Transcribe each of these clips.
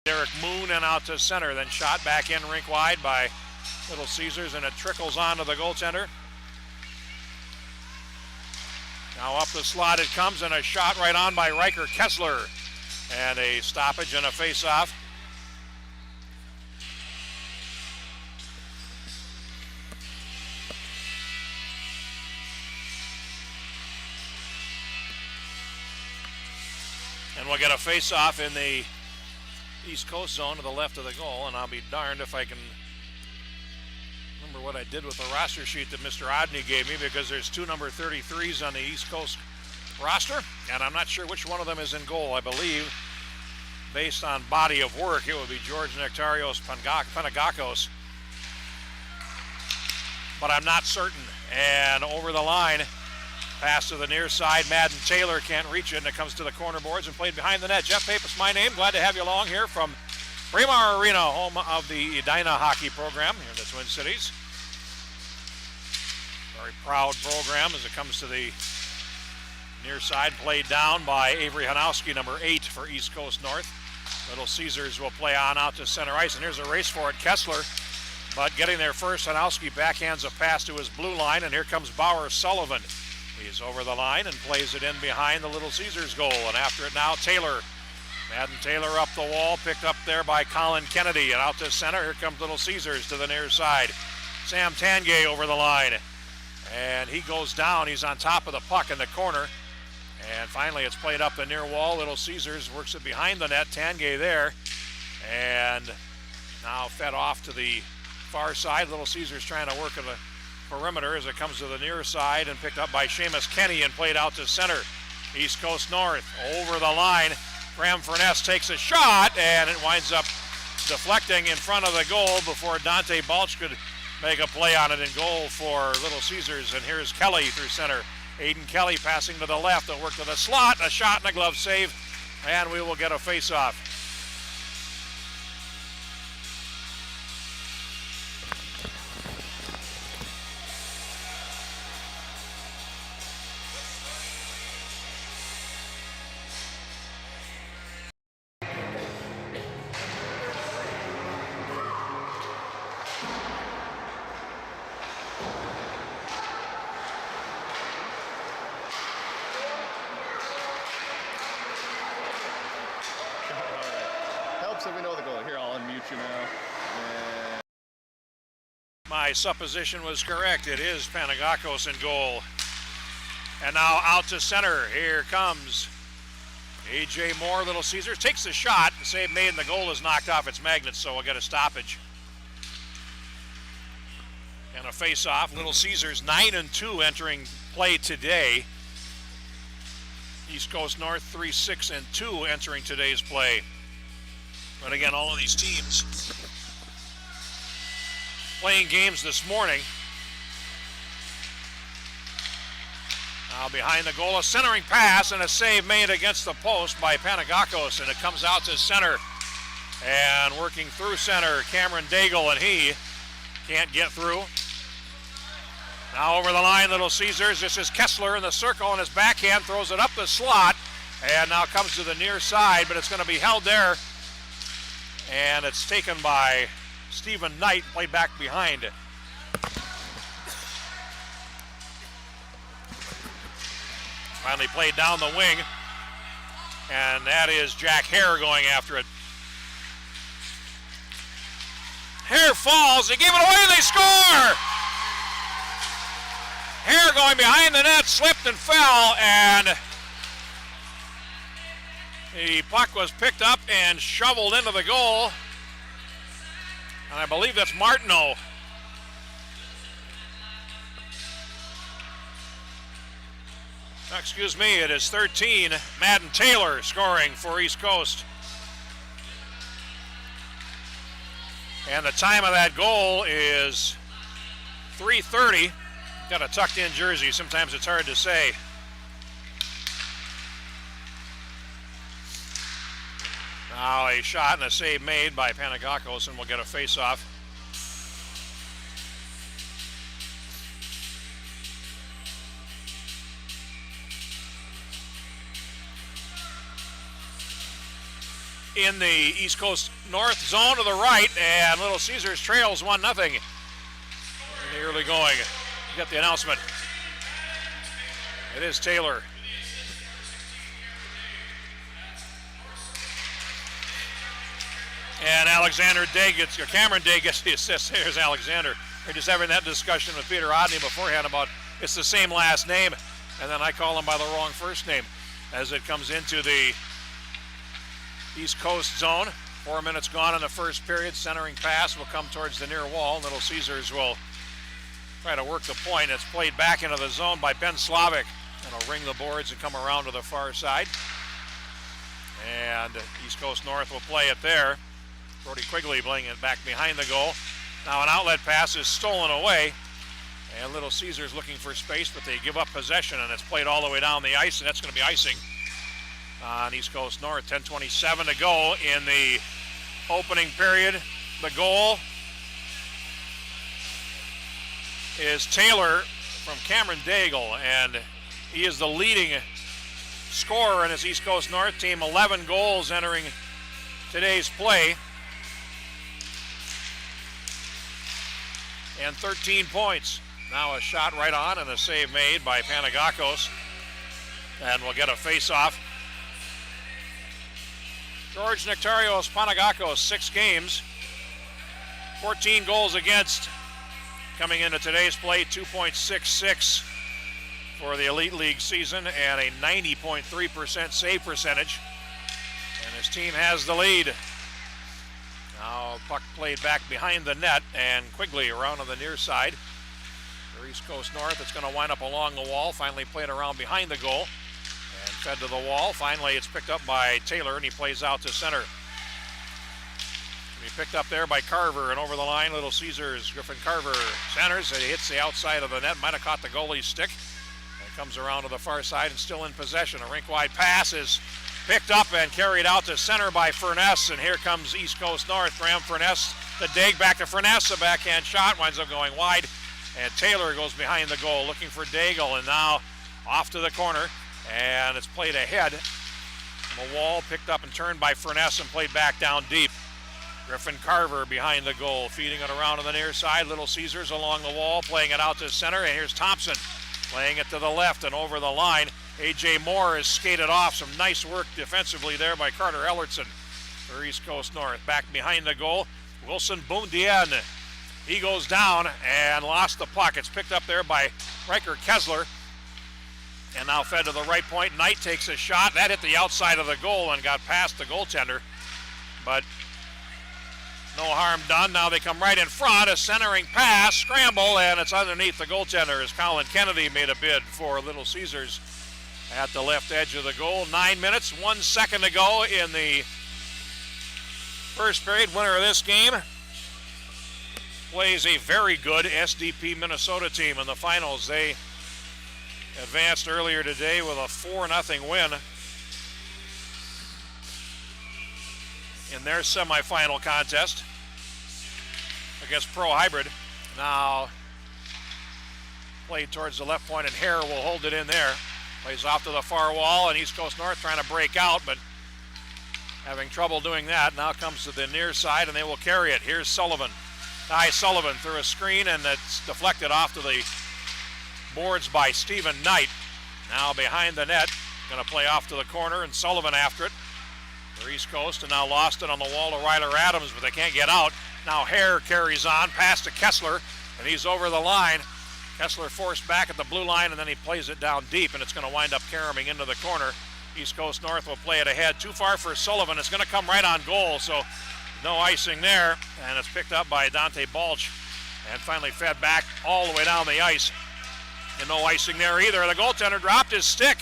Derek Moon and out to center, then shot back in rink wide by Little Caesars, and it trickles onto the goaltender. Now up the slot it comes, and a shot right on by Riker Kessler. And a stoppage and a face-off. And we'll get a face-off in the East Coast zone to the left of the goal, and I'll be darned if I can remember what I did with the roster sheet that Mr. Odney gave me, because there's two number 33s on the East Coast roster, and I'm not sure which one of them is in goal. I believe, based on body of work, it would be George Nectarios Panagakos, but I'm not certain. And over the line, pass to the near side. Madden Taylor can't reach it, and it comes to the corner boards and played behind the net. Jeff Pappas, my name. Glad to have you along here from Braemar Arena, home of the Edina hockey program here in the Twin Cities. Very proud program as it comes to the near side, played down by Avery Hanowski, number 8 for East Coast North. Little Caesars will play on out to center ice, and here's a race for it. Kessler, but getting there first, Hanowski backhands a pass to his blue line, and here comes Bauer Sullivan. He's over the line and plays it in behind the Little Caesars goal, and after it now, Taylor. Madden Taylor up the wall, picked up there by Colin Kennedy, and out to center, here comes Little Caesars to the near side. Sam Tangay over the line, and he goes down. He's on top of the puck in the corner, and finally it's played up the near wall. Little Caesars works it behind the net. Tangay there, and now fed off to the far side. Little Caesars trying to work at the perimeter as it comes to the near side, and picked up by Seamus Kenny and played out to center. East Coast North over the line. Graham Furness takes a shot, and it winds up deflecting in front of the goal before Dante Balch could make a play on it in goal for Little Caesars. And here's Kelly through center. Aiden Kelly passing to the left. They'll work to the slot. A shot and a glove save, and we will get a face-off. So we know the goal. Here, I'll unmute you now. And my supposition was correct. It is Panagakos in goal. And now out to center. Here comes A.J. Moore. Little Caesars takes the shot. The save made, and the goal is knocked off its magnet, so we'll get a stoppage. And a face-off. Little Caesars 9-2 entering play today. East Coast North 3-6-2 entering today's play. But again, all of these teams playing games this morning. Now behind the goal, a centering pass and a save made against the post by Panagakos, and it comes out to center. And working through center, Cameron Daigle, and he can't get through. Now over the line, Little Caesars. This is Kessler in the circle, and his backhand throws it up the slot, and now comes to the near side, but it's going to be held there. And it's taken by Stephen Knight, played back behind. Finally played down the wing, and that is Jack Hare going after it. Hare falls, they give it away, they score! Hare going behind the net, slipped and fell, and the puck was picked up and shoveled into the goal. And I believe that's Martineau. Excuse me, it is 13. Madden Taylor scoring for East Coast. And the time of that goal is 3:30. Got a tucked in jersey, sometimes it's hard to say. Now a shot and a save made by Panagakos, and we'll get a face-off. in the East Coast North zone to the right, and Little Caesars trails 1-0 in the early going. You got the announcement. It is Taylor. And Cameron Day gets the assist. Here's Alexander. We're just having that discussion with Peter Odney beforehand about it's the same last name, and then I call him by the wrong first name as it comes into the East Coast zone. 4 minutes gone in the first period. Centering pass will come towards the near wall. Little Caesars will try to work the point. It's played back into the zone by Ben Slavic. And he'll ring the boards and come around to the far side. And East Coast North will play it there. Brody Quigley playing it back behind the goal. Now an outlet pass is stolen away. And Little Caesars looking for space, but they give up possession, and it's played all the way down the ice, and that's going to be icing on East Coast North. 10:27 to go in the opening period. The goal is Taylor from Cameron Daigle, and he is the leading scorer in his East Coast North team. 11 goals entering today's play. And 13 points. Now a shot right on and a save made by Panagakos. And we'll get a face-off. George Nectarios Panagakos, 6 games, 14 goals against. Coming into today's play, 2.66 for the Elite League season and a 90.3% save percentage. And his team has the lead. Now puck played back behind the net, and Quigley around on the near side. For East Coast North, it's going to wind up along the wall. Finally played around behind the goal and fed to the wall. Finally it's picked up by Taylor, and he plays out to center. He picked up there by Carver, and over the line, Little Caesars, Griffin Carver centers. It hits the outside of the net, might have caught the goalie's stick. And comes around to the far side and still in possession. A rink-wide pass is picked up and carried out to center by Furness, and here comes East Coast North. Graham Furness, the dig back to Furness, a backhand shot, winds up going wide, and Taylor goes behind the goal looking for Daigle, and now off to the corner, and it's played ahead from the wall, picked up and turned by Furness and played back down deep. Griffin Carver behind the goal, feeding it around on the near side. Little Caesars along the wall, playing it out to center, and here's Thompson playing it to the left and over the line. A.J. Moore is skated off. Some nice work defensively there by Carter Ellertson for East Coast North. Back behind the goal, Wilson Boundien. He goes down and lost the puck. It's picked up there by Riker Kessler and now fed to the right point. Knight takes a shot. That hit the outside of the goal and got past the goaltender, but no harm done. Now they come right in front. A centering pass, scramble, and it's underneath the goaltender as Colin Kennedy made a bid for Little Caesars at the left edge of the goal. 9 minutes, 1 second to go in the first period. Winner of this game plays a very good SDP Minnesota team in the finals. They advanced earlier today with a 4-0 win in their semifinal contest against Pro Hybrid. Now played towards the left point, and Hare will hold it in there. Plays off to the far wall, and East Coast North trying to break out, but having trouble doing that. Now comes to the near side, and they will carry it. Here's Sullivan. Ty Sullivan through a screen, and it's deflected off to the boards by Stephen Knight. Now behind the net, going to play off to the corner, and Sullivan after it for East Coast, and now lost it on the wall to Ryler Adams, but they can't get out. Now Hare carries on, pass to Kessler, and he's over the line. Kessler forced back at the blue line, and then he plays it down deep, and it's going to wind up caroming into the corner. East Coast North will play it ahead. Too far for Sullivan. It's going to come right on goal, so no icing there, and it's picked up by Dante Balch and finally fed back all the way down the ice. And no icing there either. The goaltender dropped his stick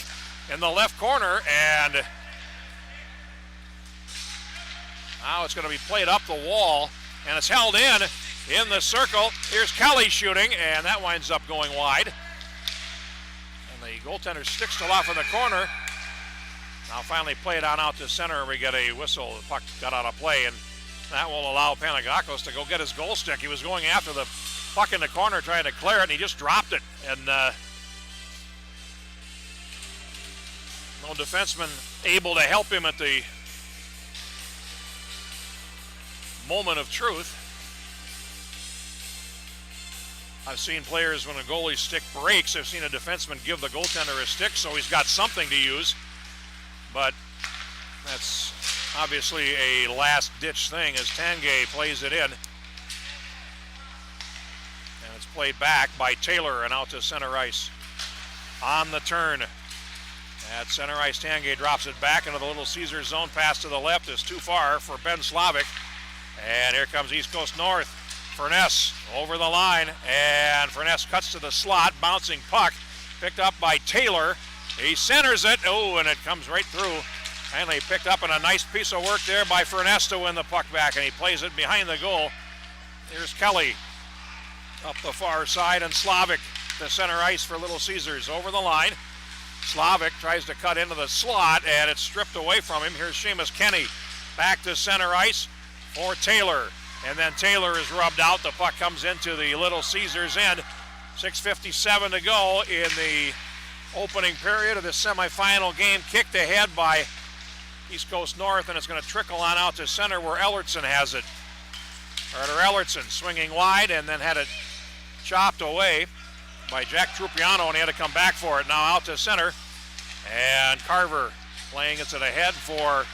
in the left corner, and now it's going to be played up the wall, and it's held in the circle. Here's Kelly shooting, and that winds up going wide. And the goaltender's stick still off in the corner. Now finally played on out to center, and we get a whistle. The puck got out of play, and that will allow Panagakos to go get his goal stick. He was going after the puck in the corner trying to clear it, and he just dropped it. And no defenseman able to help him at the moment of truth. I've seen players, when a goalie's stick breaks, I've seen a defenseman give the goaltender a stick, so he's got something to use. But that's obviously a last-ditch thing as Tanguay plays it in. And it's played back by Taylor and out to center ice. On the turn at center ice, Tanguay drops it back into the Little Caesars zone. Pass to the left is too far for Ben Slavic. And here comes East Coast North. Furness over the line, and Furness cuts to the slot. Bouncing puck picked up by Taylor. He centers it. Oh, and it comes right through. Finally picked up, and a nice piece of work there by Furness to win the puck back, and he plays it behind the goal. Here's Kelly up the far side, and Slavic to center ice for Little Caesars. Over the line, Slavic tries to cut into the slot, and it's stripped away from him. Here's Seamus Kenny back to center ice for Taylor. And then Taylor is rubbed out. The puck comes into the Little Caesars end. 6:57 to go in the opening period of the semifinal game. Kicked ahead by East Coast North, and it's going to trickle on out to center where Ellertson has it. Carter Ellertson swinging wide and then had it chopped away by Jack Trupiano, and he had to come back for it. Now out to center, and Carver playing it to the head for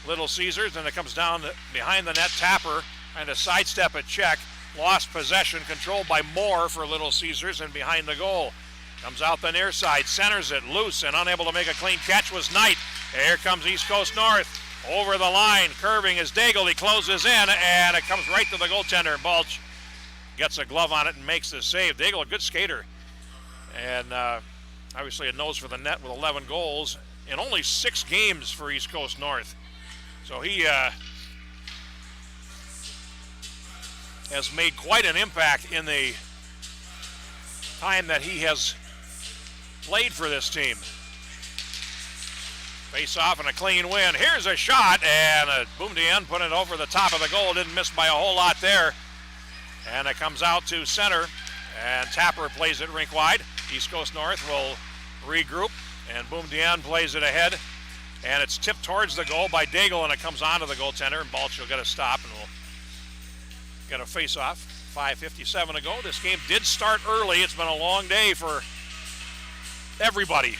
Little Caesars, and it comes down behind the net. Tapper trying to sidestep a check. Lost possession, controlled by Moore for Little Caesars, and behind the goal. Comes out the near side, centers it loose, and unable to make a clean catch was Knight. Here comes East Coast North. Over the line, curving is Daigle. He closes in, and it comes right to the goaltender. Balch gets a glove on it and makes the save. Daigle, a good skater, and obviously a nose for the net with 11 goals in only 6 games for East Coast North. So he has made quite an impact in the time that he has played for this team. Face off and a clean win. Here's a shot, and Boumedienne put it over the top of the goal. Didn't miss by a whole lot there. And it comes out to center, and Tapper plays it rink wide. East Coast North will regroup, and Boumedienne plays it ahead. And it's tipped towards the goal by Daigle, and it comes onto the goaltender, and Balch will get a stop, and we'll get a face-off. 5:57 to go. This game did start early. It's been a long day for everybody.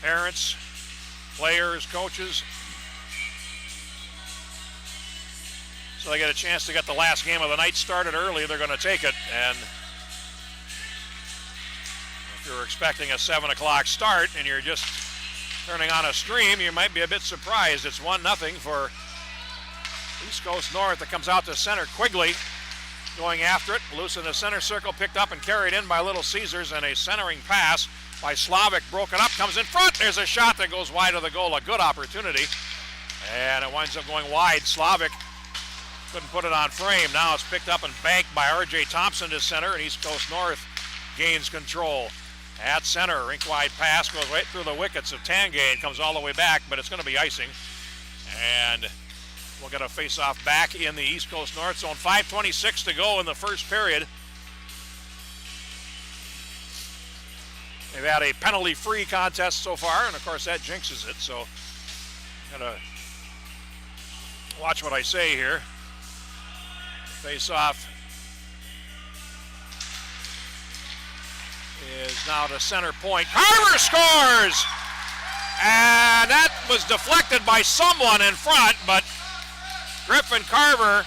Parents, players, coaches. So they get a chance to get the last game of the night started early. They're going to take it, and if you're expecting a 7 o'clock start and you're just turning on a stream, you might be a bit surprised. It's 1-0 for East Coast North. That comes out to center. Quigley going after it. Loose in the center circle, picked up and carried in by Little Caesars, and a centering pass by Slavic broken up, comes in front. There's a shot that goes wide of the goal. A good opportunity, and it winds up going wide. Slavic couldn't put it on frame. Now it's picked up and banked by R.J. Thompson to center, and East Coast North gains control. At center, rink-wide pass goes right through the wickets of Tanguay and comes all the way back, but it's going to be icing. And we'll get a face-off back in the East Coast North zone. 5:26 to go in the first period. They've had a penalty-free contest so far, and of course that jinxes it, so gotta watch what I say here. Face-off is now to center point. Carver scores! And that was deflected by someone in front, but Griffin Carver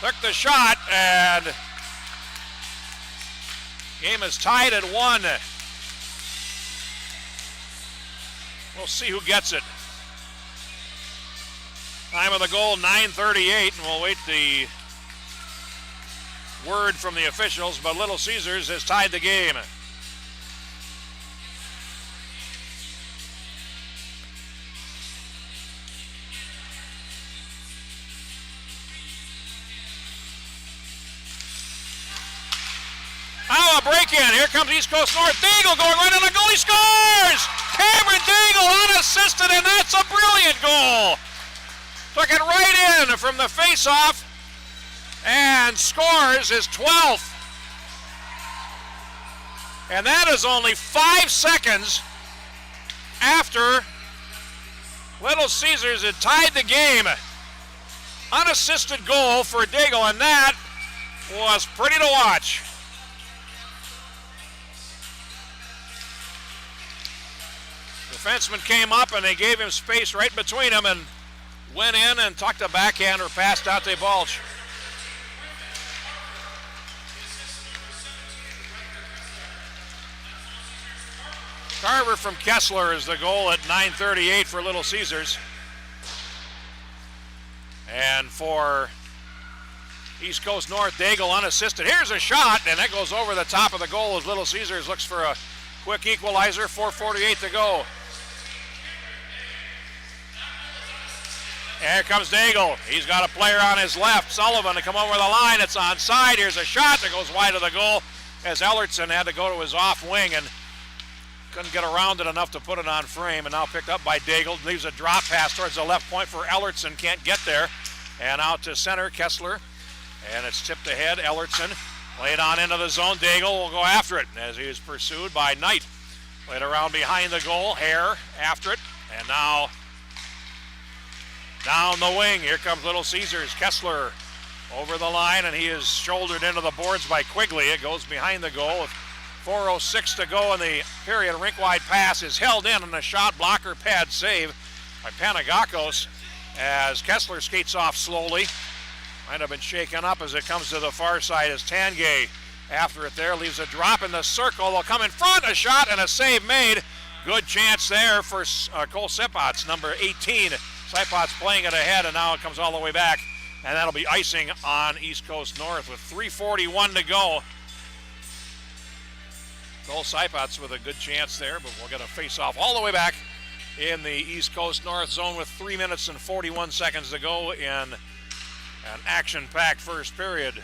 took the shot, and game is tied at 1. We'll see who gets it. Time of the goal, 9:38, and we'll wait the word from the officials, but Little Caesars has tied the game. Now a break-in. Here comes East Coast North. Daigle going right on the goal. He scores! Cameron Daigle unassisted, and that's a brilliant goal. Took it right in from the face-off and scores his 12th. And that is only 5 seconds after Little Caesars had tied the game. unassisted goal for Daigle, and that was pretty to watch. Defenseman came up and they gave him space right between them and went in and tucked a backhander past Dante Balch. Carver from Kessler is the goal at 9:38 for Little Caesars. And for East Coast North, Daigle unassisted. Here's a shot, and that goes over the top of the goal as Little Caesars looks for a quick equalizer. 4:48 to go. And here comes Daigle. He's got a player on his left, Sullivan, to come over the line. It's onside. Here's a shot that goes wide of the goal as Ellertson had to go to his off wing and couldn't get around it enough to put it on frame, and now picked up by Daigle. Leaves a drop pass towards the left point for Ellertson. Can't get there. And out to center, Kessler. And it's tipped ahead. Ellertson played on into the zone. Daigle will go after it as he is pursued by Knight. Played around behind the goal. Hare after it. And now down the wing. Here comes Little Caesars. Kessler over the line, and he is shouldered into the boards by Quigley. It goes behind the goal with 4:06 to go in the period. A rink-wide pass is held in, and a shot blocker pad save by Panagakos as Kessler skates off slowly. Might have been shaken up as it comes to the far side as Tanguay after it there leaves a drop in the circle. They'll come in front, a shot and a save made. Good chance there for Cole Sipot's number 18. Sipot's playing it ahead, and now it comes all the way back, and that'll be icing on East Coast North with 3:41 to go. Cole Sipot's with a good chance there, but we'll get a face-off all the way back in the East Coast North zone with 3 minutes and 41 seconds to go in an action-packed first period.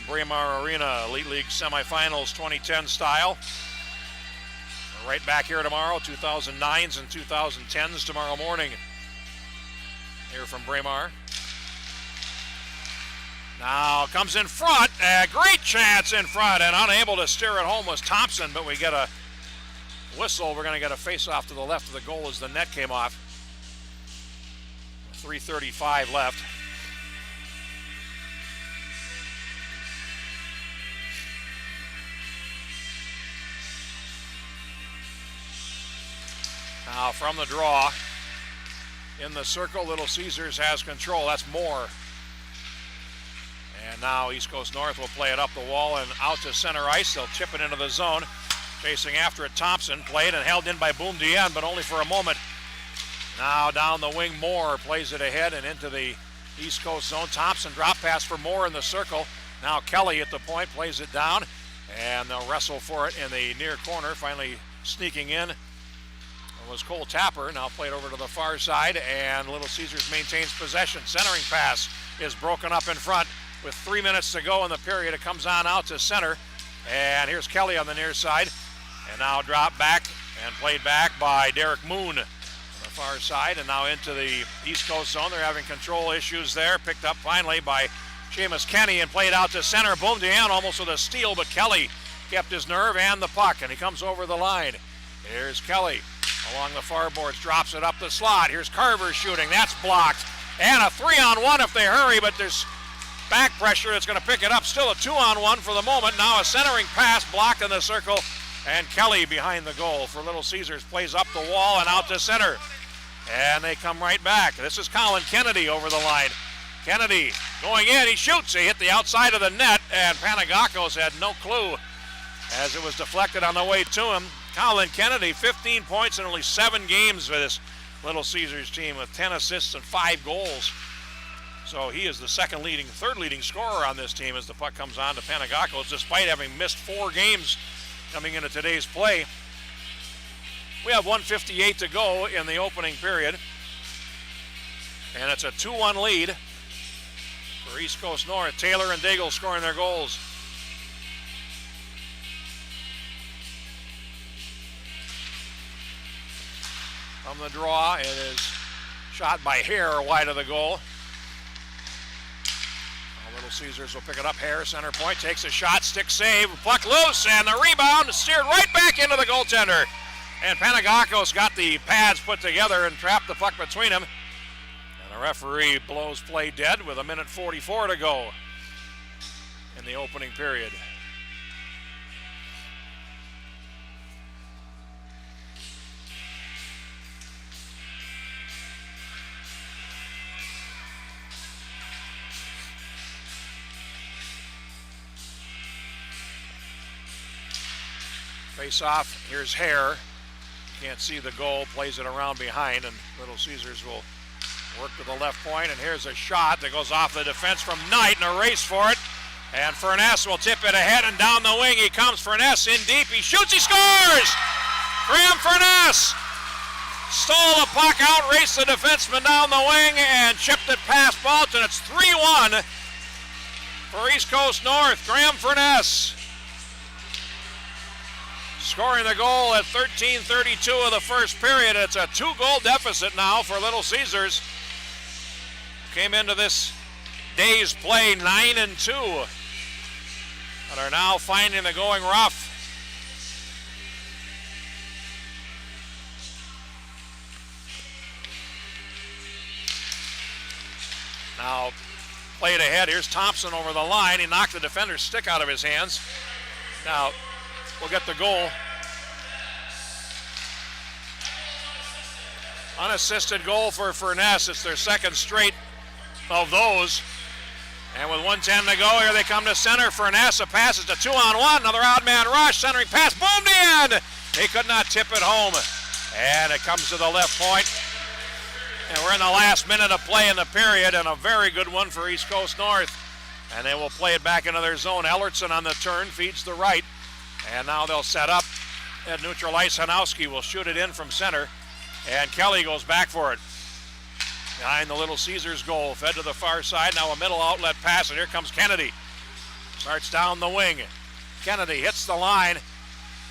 Braemar Arena Elite League semifinals 2010 style. We're right back here tomorrow, 2009s and 2010s tomorrow morning. Here from Braemar. Now comes in front, a great chance in front, and unable to steer it home was Thompson, but we get a whistle. We're going to get a face-off to the left of the goal as the net came off. 3:35 left. Now from the draw, in the circle, Little Caesars has control. That's Moore. And now East Coast North will play it up the wall and out to center ice. They'll chip it into the zone. Chasing after it, Thompson played and held in by Boom Dien, but only for a moment. Now down the wing, Moore plays it ahead and into the East Coast zone. Thompson drop pass for Moore in the circle. Now Kelly at the point plays it down, and they'll wrestle for it in the near corner. Finally sneaking in was Cole Tapper. Now played over to the far side, and Little Caesars maintains possession. Centering pass is broken up in front. With 3 minutes to go in the period, it comes on out to center. And here's Kelly on the near side. And now dropped back and played back by Derek Moon on the far side. And now into the East Coast zone. They're having control issues there. Picked up finally by Seamus Kenny and played out to center. Boom Diane almost with a steal, but Kelly kept his nerve and the puck, and he comes over the line. Here's Kelly along the far boards, drops it up the slot. Here's Carver shooting. That's blocked. And a 3-on-1 if they hurry, but there's back pressure that's going to pick it up. Still a 2-on-1 for the moment. Now a centering pass blocked in the circle, and Kelly behind the goal for Little Caesars plays up the wall and out to center. And they come right back. This is Colin Kennedy over the line. Kennedy going in, he shoots, he hit the outside of the net, and Panagakos had no clue as it was deflected on the way to him. Colin Kennedy, 15 points in only 7 games for this Little Caesars team with 10 assists and 5 goals. So he is the third leading scorer on this team as the puck comes on to Panagakos, despite having missed 4 games coming into today's play. We have 1:58 to go in the opening period, and it's a 2-1 lead for East Coast North. Taylor and Daigle scoring their goals. From the draw, it is shot by Hare wide of the goal. Little Caesars will pick it up. Hare, center point, takes a shot, stick save, puck loose, and the rebound steered right back into the goaltender. And Panagakos got the pads put together and trapped the puck between them. And The referee blows play dead with 1:44 to go in the opening period. Face off, here's Hare. Can't see the goal, plays it around behind, and Little Caesars will work to the left point, and here's a shot that goes off the defense from Knight, and a race for it. And Furness will tip it ahead, and down the wing he comes. Furness in deep, he shoots, he scores! Graham Furness stole the puck, outraced the defenseman down the wing, and chipped it past Bolton. It's 3-1 for East Coast North. Graham Furness scoring the goal at 13:32 of the first period. It's a 2-goal deficit now for Little Caesars. Came into this day's play 9-2, but are now finding the going rough. Now played ahead. Here's Thompson over the line. He knocked the defender's stick out of his hands. Now we'll get the goal. Unassisted goal for Furness. It's their second straight of those. And with 1:10 to go, here they come to center. Furness, a pass is a 2-on-1. Another odd man rush. Centering pass, boomed in. He could not tip it home. And it comes to the left point. And we're in the last minute of play in the period, and a very good one for East Coast North. And they will play it back into their zone. Ellertson on the turn, feeds the right. And now they'll set up at neutral ice. Hanowski will shoot it in from center. And Kelly goes back for it. Behind the Little Caesars goal, fed to the far side. Now a middle outlet pass, and here comes Kennedy. Starts down the wing. Kennedy hits the line.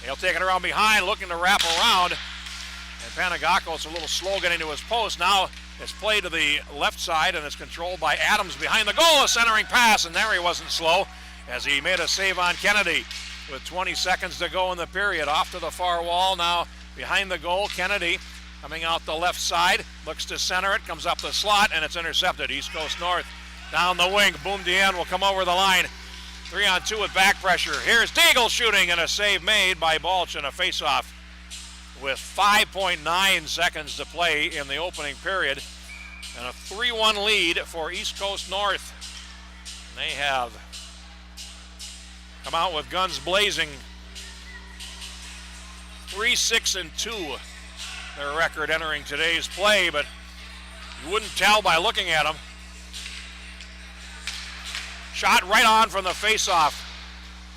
He'll take it around behind, looking to wrap around. And Panagakos a little slow getting to his post. Now it's played to the left side, and it's controlled by Adams behind the goal. A centering pass, and there he wasn't slow as he made a save on Kennedy. With 20 seconds to go in the period, off to the far wall. Now behind the goal, Kennedy coming out the left side, looks to center it, comes up the slot, and it's intercepted. East Coast North down the wing. Boumedienne will come over the line. 3-on-2 with back pressure. Here's Daigle shooting, and a save made by Balch and a face-off with 5.9 seconds to play in the opening period. And a 3-1 lead for East Coast North. And they have come out with guns blazing. 3-6-2. Their record entering today's play, but you wouldn't tell by looking at them. Shot right on from the face-off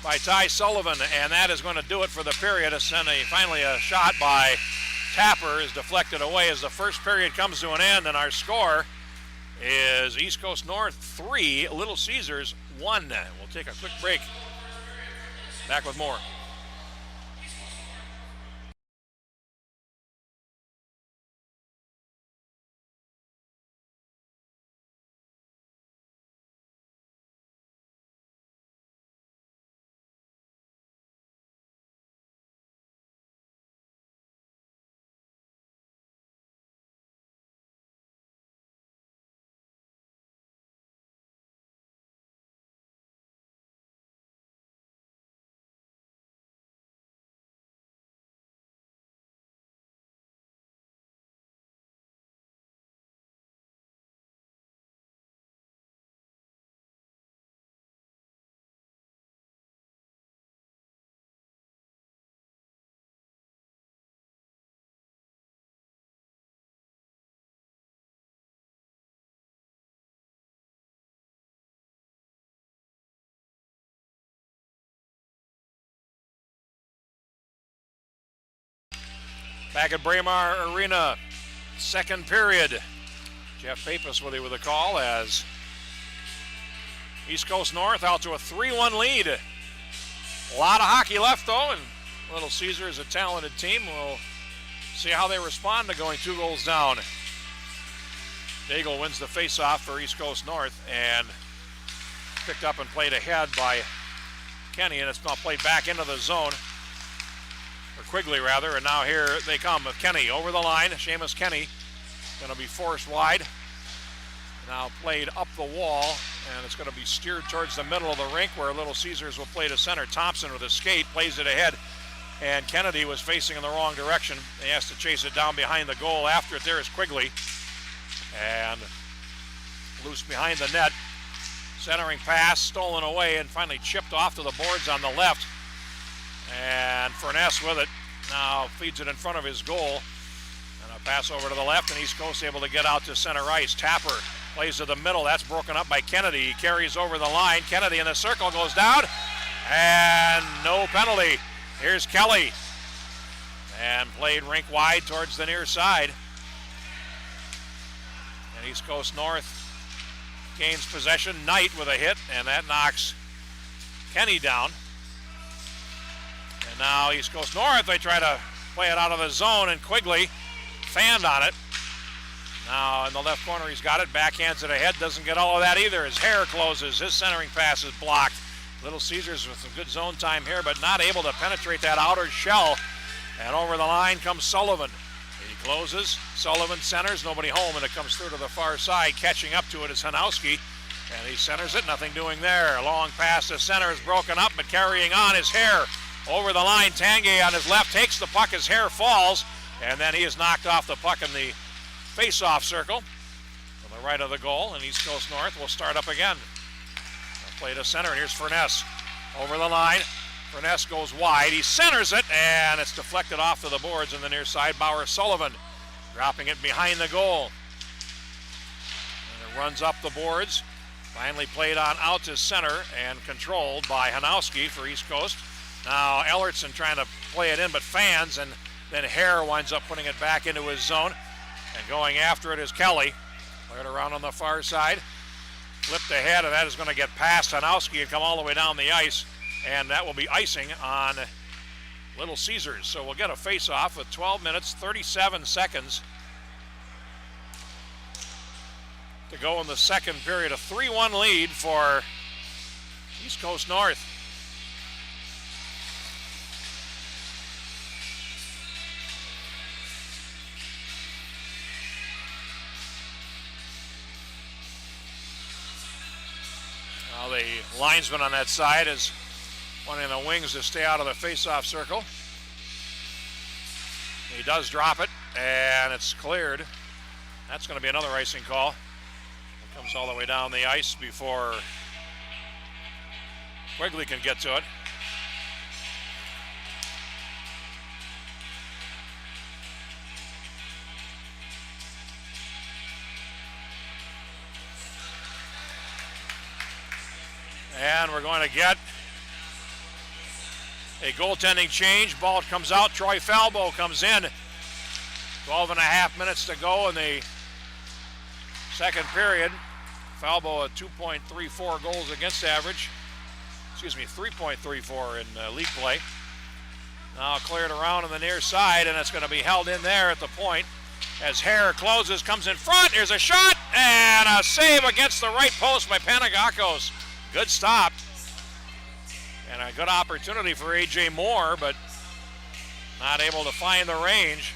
by Ty Sullivan, and that is going to do it for the period. Finally a shot by Tapper is deflected away as the first period comes to an end, and our score is East Coast North 3, Little Caesars 1. We'll take a quick break. Back with more. Back at Braemar Arena, second period. Jeff Pappas with you with a call as East Coast North out to a 3-1 lead. A lot of hockey left though, and Little Caesar is a talented team. We'll see how they respond to going 2 goals down. Daigle wins the face-off for East Coast North and picked up and played ahead by Kenny, and it's now played back into the zone. Or Quigley rather, and now here they come with Kenny over the line. Seamus Kenny going to be forced wide. Now played up the wall, and it's going to be steered towards the middle of the rink where Little Caesars will play to center. Thompson with a skate plays it ahead, and Kennedy was facing in the wrong direction. He has to chase it down behind the goal. After it there is Quigley, and loose behind the net. Centering pass stolen away and finally chipped off to the boards on the left. And Furness with it now feeds it in front of his goal. And a pass over to the left, and East Coast able to get out to center ice. Tapper plays to the middle. That's broken up by Kennedy. He carries over the line. Kennedy in the circle goes down, and no penalty. Here's Kelly, and played rink wide towards the near side. And East Coast North gains possession. Knight with a hit, and that knocks Kenny down. And now East Coast North, they try to play it out of the zone, and Quigley fanned on it. Now in the left corner, he's got it, backhands it ahead, doesn't get all of that either. His hair closes, his centering pass is blocked. Little Caesars with some good zone time here, but not able to penetrate that outer shell. And over the line comes Sullivan. He closes, Sullivan centers, nobody home, and it comes through to the far side. Catching up to it is Hanowski, and he centers it, nothing doing there. A long pass to center is broken up, but carrying on his hair. Over the line, Tanguay on his left takes the puck, his hair falls, and then he is knocked off the puck in the face-off circle to the right of the goal, and East Coast North will start up again. They'll play to center, and here's Furness. Over the line, Furness goes wide, he centers it, and it's deflected off to the boards in the near side. Bauer Sullivan dropping it behind the goal. And it runs up the boards, finally played on out to center and controlled by Hanowski for East Coast. Now Ellertson trying to play it in, but fans, and then Hare winds up putting it back into his zone. And going after it is Kelly. Played around on the far side. Flipped ahead, and that is going to get past Hanowski and come all the way down the ice. And that will be icing on Little Caesars. So we'll get a face-off with 12 minutes, 37 seconds to go in the second period. A 3-1 lead for East Coast North. Now the linesman on that side is wanting the wings to stay out of the face-off circle. He does drop it, and it's cleared. That's going to be another icing call. It comes all the way down the ice before Quigley can get to it. And we're going to get a goaltending change. Ball comes out. Troy Falbo comes in. 12 and a half minutes to go in the second period. Falbo at 2.34 goals against average. 3.34 in league play. Now cleared around on the near side, and it's going to be held in there at the point as Hare closes, comes in front. Here's a shot, and a save against the right post by Panagakos. Good stop, and a good opportunity for A.J. Moore, but not able to find the range.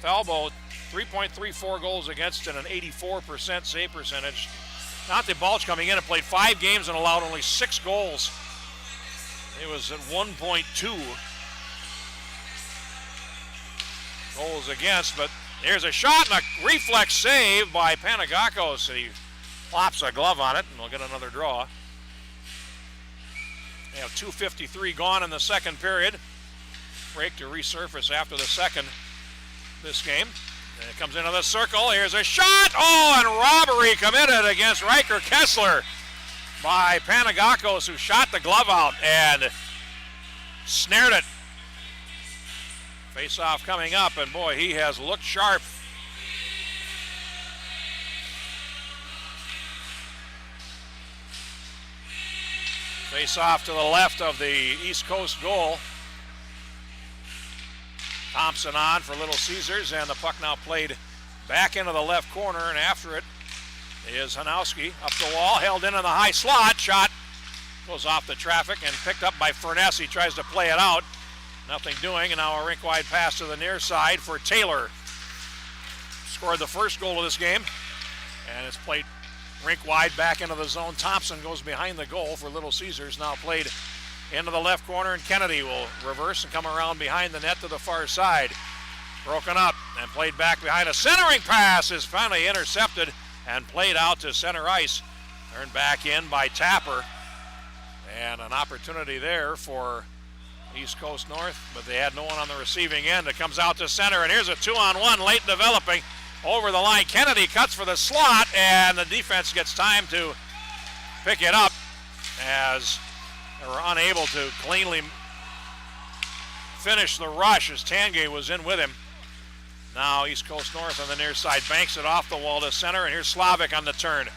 Falbo, 3.34 goals against and an 84% save percentage. Dante Balch coming in and played 5 games and allowed only 6 goals. It was at 1.2 goals against, but here's a shot and a reflex save by Panagakos. He plops a glove on it, and we'll get another draw. They have 2:53 gone in the second period. Break to resurface after the second this game. And it comes into the circle. Here's a shot. Oh, and robbery committed against Riker Kessler by Panagakos, who shot the glove out and snared it. Face-off coming up, and boy, he has looked sharp. Face-off to the left of the East Coast goal. Thompson on for Little Caesars, and the puck now played back into the left corner, and after it is Hanowski up the wall, held in the high slot. Shot goes off the traffic and picked up by Furness. He tries to play it out. Nothing doing, and now a rink-wide pass to the near side for Taylor. Scored the first goal of this game, and it's played Rink wide back into the zone. Thompson goes behind the goal for Little Caesars. Now played into the left corner, and Kennedy will reverse and come around behind the net to the far side. Broken up and played back behind. A centering pass is finally intercepted and played out to center ice. Turned back in by Tapper. And an opportunity there for East Coast North, but they had no one on the receiving end. It comes out to center, and here's a 2-on-1 late developing. Over the line, Kennedy cuts for the slot, and the defense gets time to pick it up as they were unable to cleanly finish the rush as Tangay was in with him. Now East Coast North on the near side banks it off the wall to center, and here's Slavic on the turn.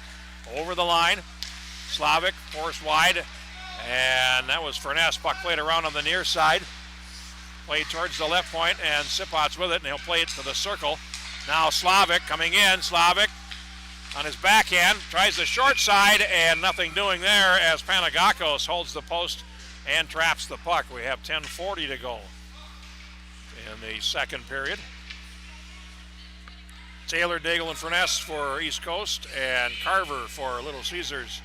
Over the line, Slavic forced wide, and that was Furness. Puck played around on the near side, played towards the left point, and Sipot's with it, and he'll play it to the circle. Now Slavic coming in. Slavic on his backhand tries the short side, and nothing doing there as Panagakos holds the post and traps the puck. We have 10:40 to go in the second period. Taylor, Daigle, and Furness for East Coast, and Carver for Little Caesars.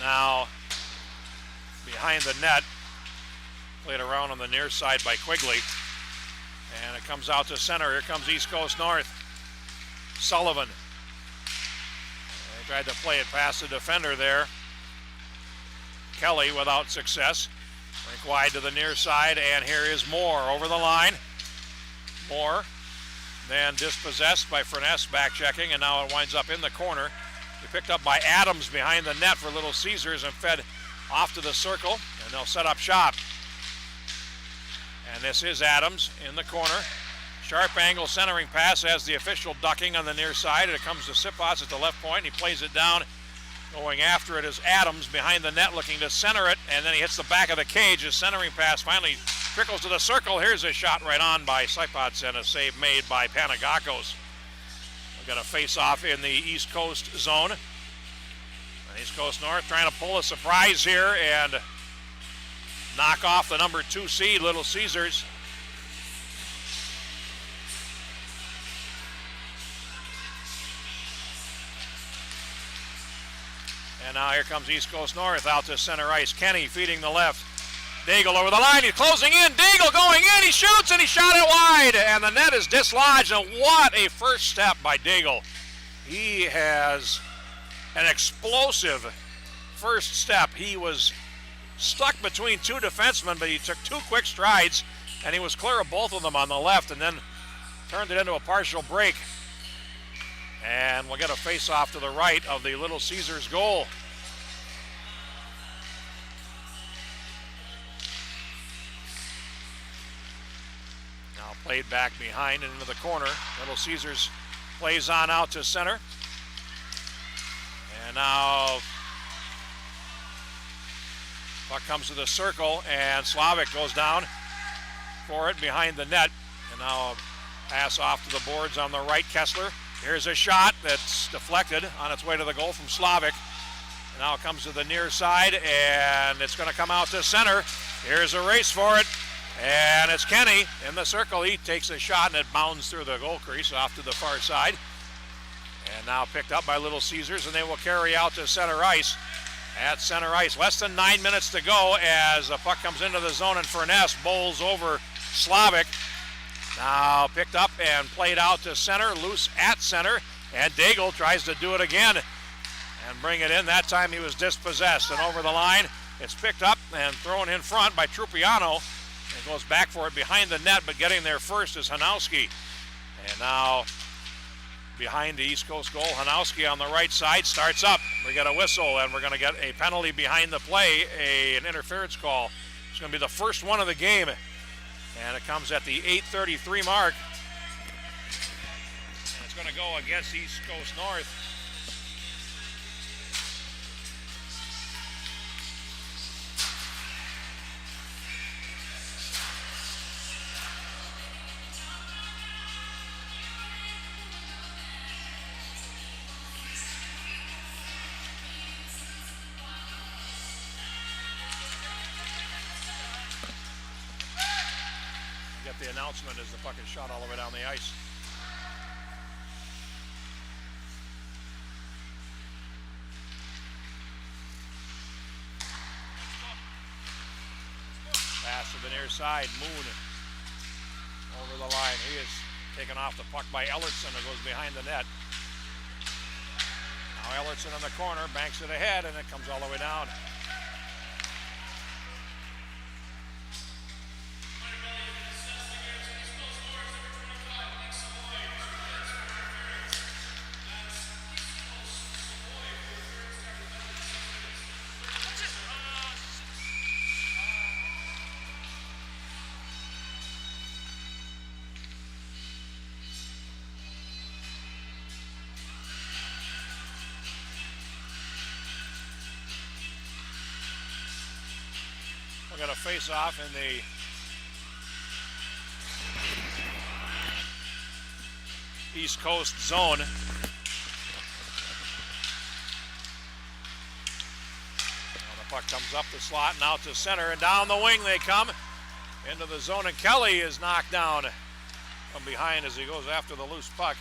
Now behind the net, played around on the near side by Quigley, and it comes out to center. Here comes East Coast North. Sullivan. They tried to play it past the defender there. Kelly without success. Rink wide to the near side, and here is Moore over the line. Moore then dispossessed by Furness, back checking, and now it winds up in the corner. Be picked up by Adams behind the net for Little Caesars and fed off to the circle, and they'll set up shop. And this is Adams in the corner. Sharp angle centering pass as the official ducking on the near side, and it comes to Sipots at the left point, and he plays it down. Going after it is Adams behind the net looking to center it, and then he hits the back of the cage. His centering pass finally trickles to the circle. Here's a shot right on by Sipots and a save made by Panagakos. We've got a face-off in the East Coast zone. East Coast North trying to pull a surprise here and knock off the number 2 seed, Little Caesars. And now here comes East Coast North out to center ice. Kenny feeding the left. Daigle over the line. He's closing in. Daigle going in. He shoots, and he shot it wide. And the net is dislodged. And what a first step by Daigle. He has an explosive first step. He was stuck between two defensemen, but he took 2 quick strides, and he was clear of both of them on the left, and then turned it into a partial break. And we'll get a face-off to the right of the Little Caesars goal. Now played back behind and into the corner. Little Caesars plays on out to center. And now puck comes to the circle, and Slavic goes down for it behind the net. And now a pass off to the boards on the right. Kessler. Here's a shot that's deflected on its way to the goal from Slavic. And now it comes to the near side, and it's going to come out to center. Here's a race for it, and it's Kenny in the circle. He takes a shot, and it bounds through the goal crease off to the far side. And now picked up by Little Caesars, and they will carry out to center ice. At center ice, less than 9 minutes to go as the puck comes into the zone, and Furness bowls over Slavic. Now picked up and played out to center, loose at center, and Daigle tries to do it again and bring it in. That time he was dispossessed, and over the line, it's picked up and thrown in front by Trupiano. And goes back for it behind the net, but getting there first is Hanowski. And now behind the East Coast goal, Hanowski on the right side starts up. We get a whistle, and we're going to get a penalty behind the play, an interference call. It's going to be the first one of the game. And it comes at the 8:33 mark. And it's going to go against East Coast North. the announcement as the puck is shot all the way down the ice. Pass to the near side. Moon over the line. He is taken off the puck by Ellertson. It goes behind the net. Now Ellertson in the corner, banks it ahead, and it comes all the way down. We're going to face off in the East Coast zone. Now the puck comes up the slot and out to center, and down the wing they come into the zone, and Kelly is knocked down from behind as he goes after the loose puck.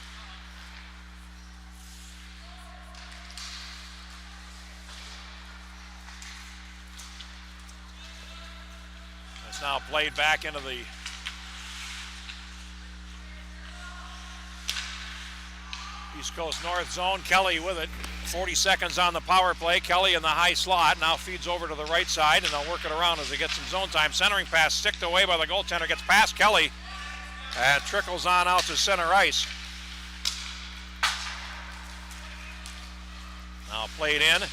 It's now played back into the East Coast North zone. Kelly with it. 40 seconds on the power play. Kelly in the high slot. Now feeds over to the right side, and they'll work it around as they get some zone time. Centering pass sticked away by the goaltender. Gets past Kelly and trickles on out to center ice. Now played in.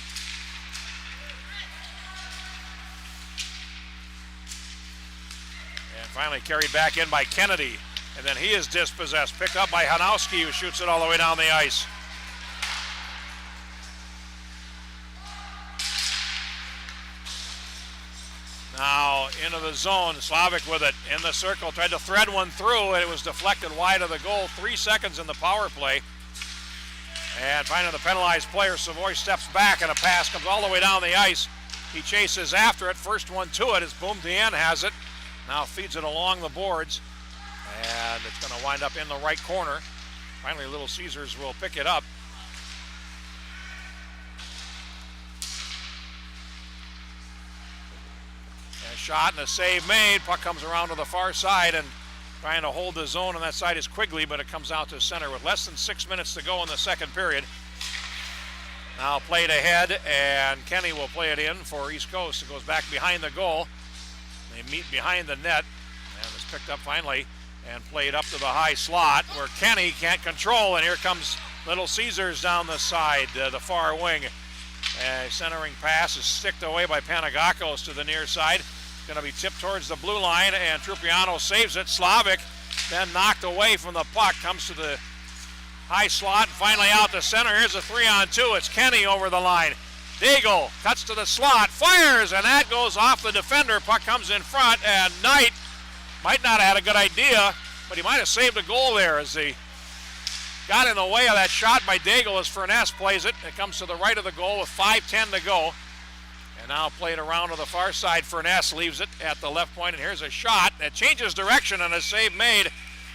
Finally carried back in by Kennedy, and then he is dispossessed. Picked up by Hanowski, who shoots it all the way down the ice. Now into the zone, Slavic with it in the circle, tried to thread one through, and it was deflected wide of the goal. 3 seconds in the power play. And finally the penalized player, Savoy, steps back, and a pass comes all the way down the ice. He chases after it. First one to it as Boumediene has it. Now feeds it along the boards, and it's going to wind up in the right corner. Finally, Little Caesars will pick it up. And a shot and a save made. Puck comes around to the far side, and trying to hold the zone on that side is Quigley, but it comes out to center with less than 6 minutes to go in the second period. Now played ahead, and Kenny will play it in for East Coast. It goes back behind the goal. They meet behind the net, and it's picked up finally and played up to the high slot where Kenny can't control, and here comes Little Caesars down the side, the far wing. Centering pass is sticked away by Panagakos to the near side. Going to be tipped towards the blue line, and Trupiano saves it. Slavic then knocked away from the puck, comes to the high slot, and finally out to center. Here's a 3-on-2. It's Kenny over the line. Daigle cuts to the slot, fires, and that goes off the defender. Puck comes in front, and Knight might not have had a good idea, but he might have saved a goal there as he got in the way of that shot by Daigle as Furness plays it. It comes to the right of the goal with 5:10 to go. And now played around to the far side. Furness leaves it at the left point, and here's a shot that changes direction, and a save made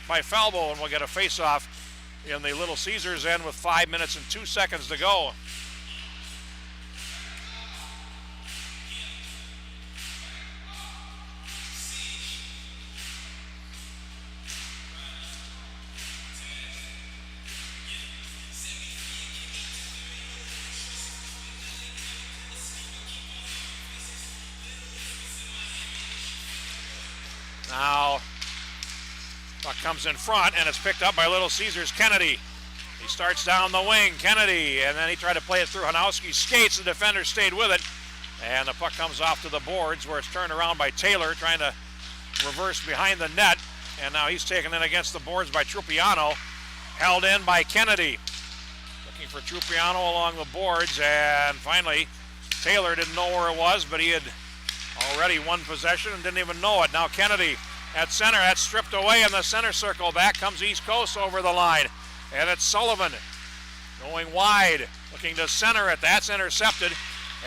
by Falbo, and we'll get a face-off in the Little Caesars end with 5 minutes and 2 seconds to go. Now, puck comes in front, and it's picked up by Little Caesars. Kennedy. He starts down the wing. Kennedy, and then he tried to play it through Hanowski's skates. The defender stayed with it, and the puck comes off to the boards where it's turned around by Taylor, trying to reverse behind the net, and now he's taken in against the boards by Trupiano. Held in by Kennedy. Looking for Trupiano along the boards, and finally, Taylor didn't know where it was, but he had already won possession and didn't even know it. Now Kennedy at center, that's stripped away in the center circle. Back comes East Coast over the line, and it's Sullivan going wide, looking to center it. That's intercepted,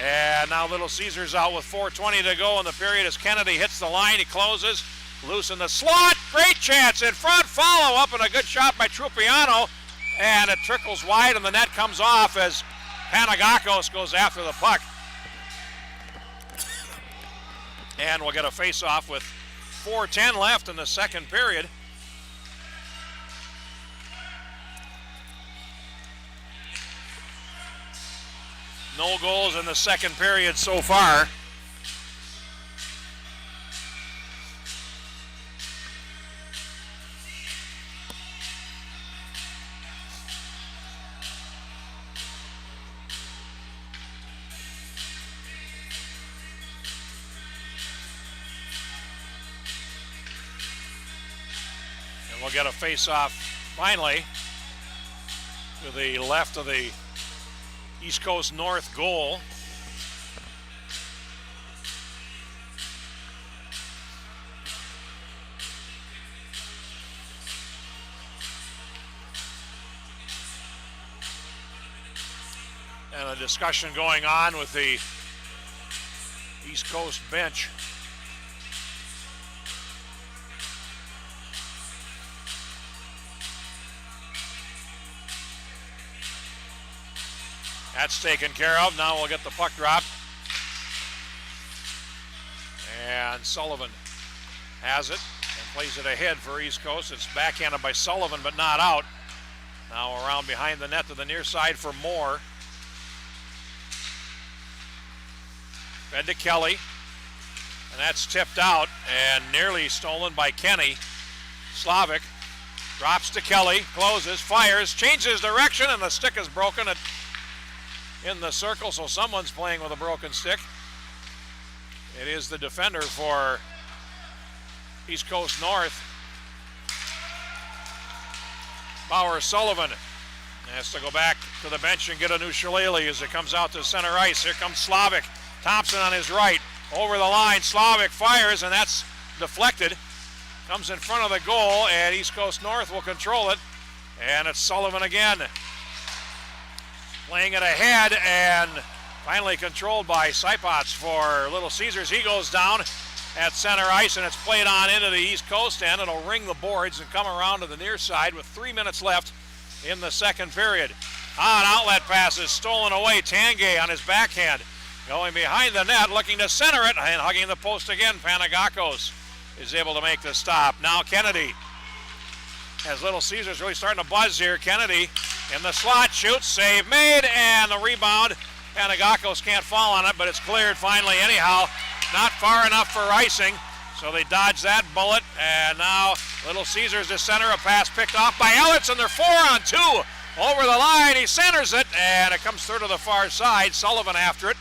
and now Little Caesars out with 4:20 to go in the period as Kennedy hits the line. He closes, Loose in the slot. Great chance in front. Follow up and a good shot by Trupiano. And it trickles wide and the net comes off as Panagakos goes after the puck. And we'll get a face-off with 4:10 left in the second period. No goals in the second period so far. We'll get a face-off finally to the left of the East Coast North goal. And a discussion going on with the East Coast bench. That's taken care of. Now we'll get the puck dropped. And Sullivan has it and plays it ahead for East Coast. It's backhanded by Sullivan, but not out. Now around behind the net to the near side for Moore. Fed to Kelly. And that's tipped out and nearly stolen by Kenny. Slavic drops to Kelly, closes, fires, changes direction, and the stick is broken in the circle, so someone's playing with a broken stick. It is the defender for East Coast North. Bauer Sullivan has to go back to the bench and get a new shillelagh as it comes out to center ice. Here comes Slavic. Thompson on his right. Over the line, Slavic fires, and that's deflected. Comes in front of the goal, and East Coast North will control it. And it's Sullivan again. Playing it ahead and finally controlled by Saipots for Little Caesars. He goes down at center ice and it's played on into the East Coast end. It'll ring the boards and come around to the near side with 3 minutes left in the second period. On outlet passes stolen away. Tanguay on his backhand. Going behind the net, looking to center it and hugging the post again. Panagakos is able to make the stop. Now Kennedy. As Little Caesars really starting to buzz here. Kennedy in the slot, shoots, save made, and the rebound. Panagakos can't fall on it, but it's cleared finally anyhow. Not far enough for icing, so they dodge that bullet. And now Little Caesars to center, a pass picked off by Ellis, and they're 4-on-2. Over the line, he centers it, and it comes through to the far side. Sullivan after it,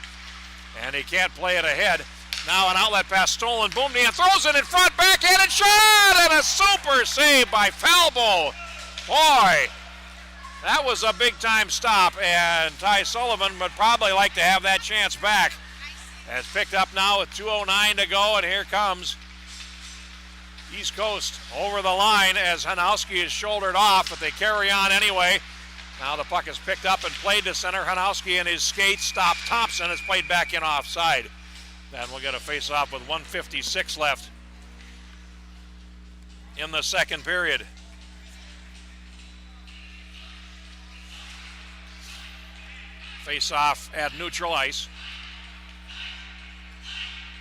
and he can't play it ahead. Now an outlet pass stolen. Boomdian throws it in front, backhanded shot, and a super save by Falbo. Boy, that was a big-time stop, and Ty Sullivan would probably like to have that chance back. And it's picked up now with 2:09 to go, and here comes East Coast over the line as Hanowski is shouldered off, but they carry on anyway. Now the puck is picked up and played to center. Hanowski and his skates stop Thompson. It's played back in offside. Then we'll get a face-off with 1:56 left in the second period. Face-off at neutral ice.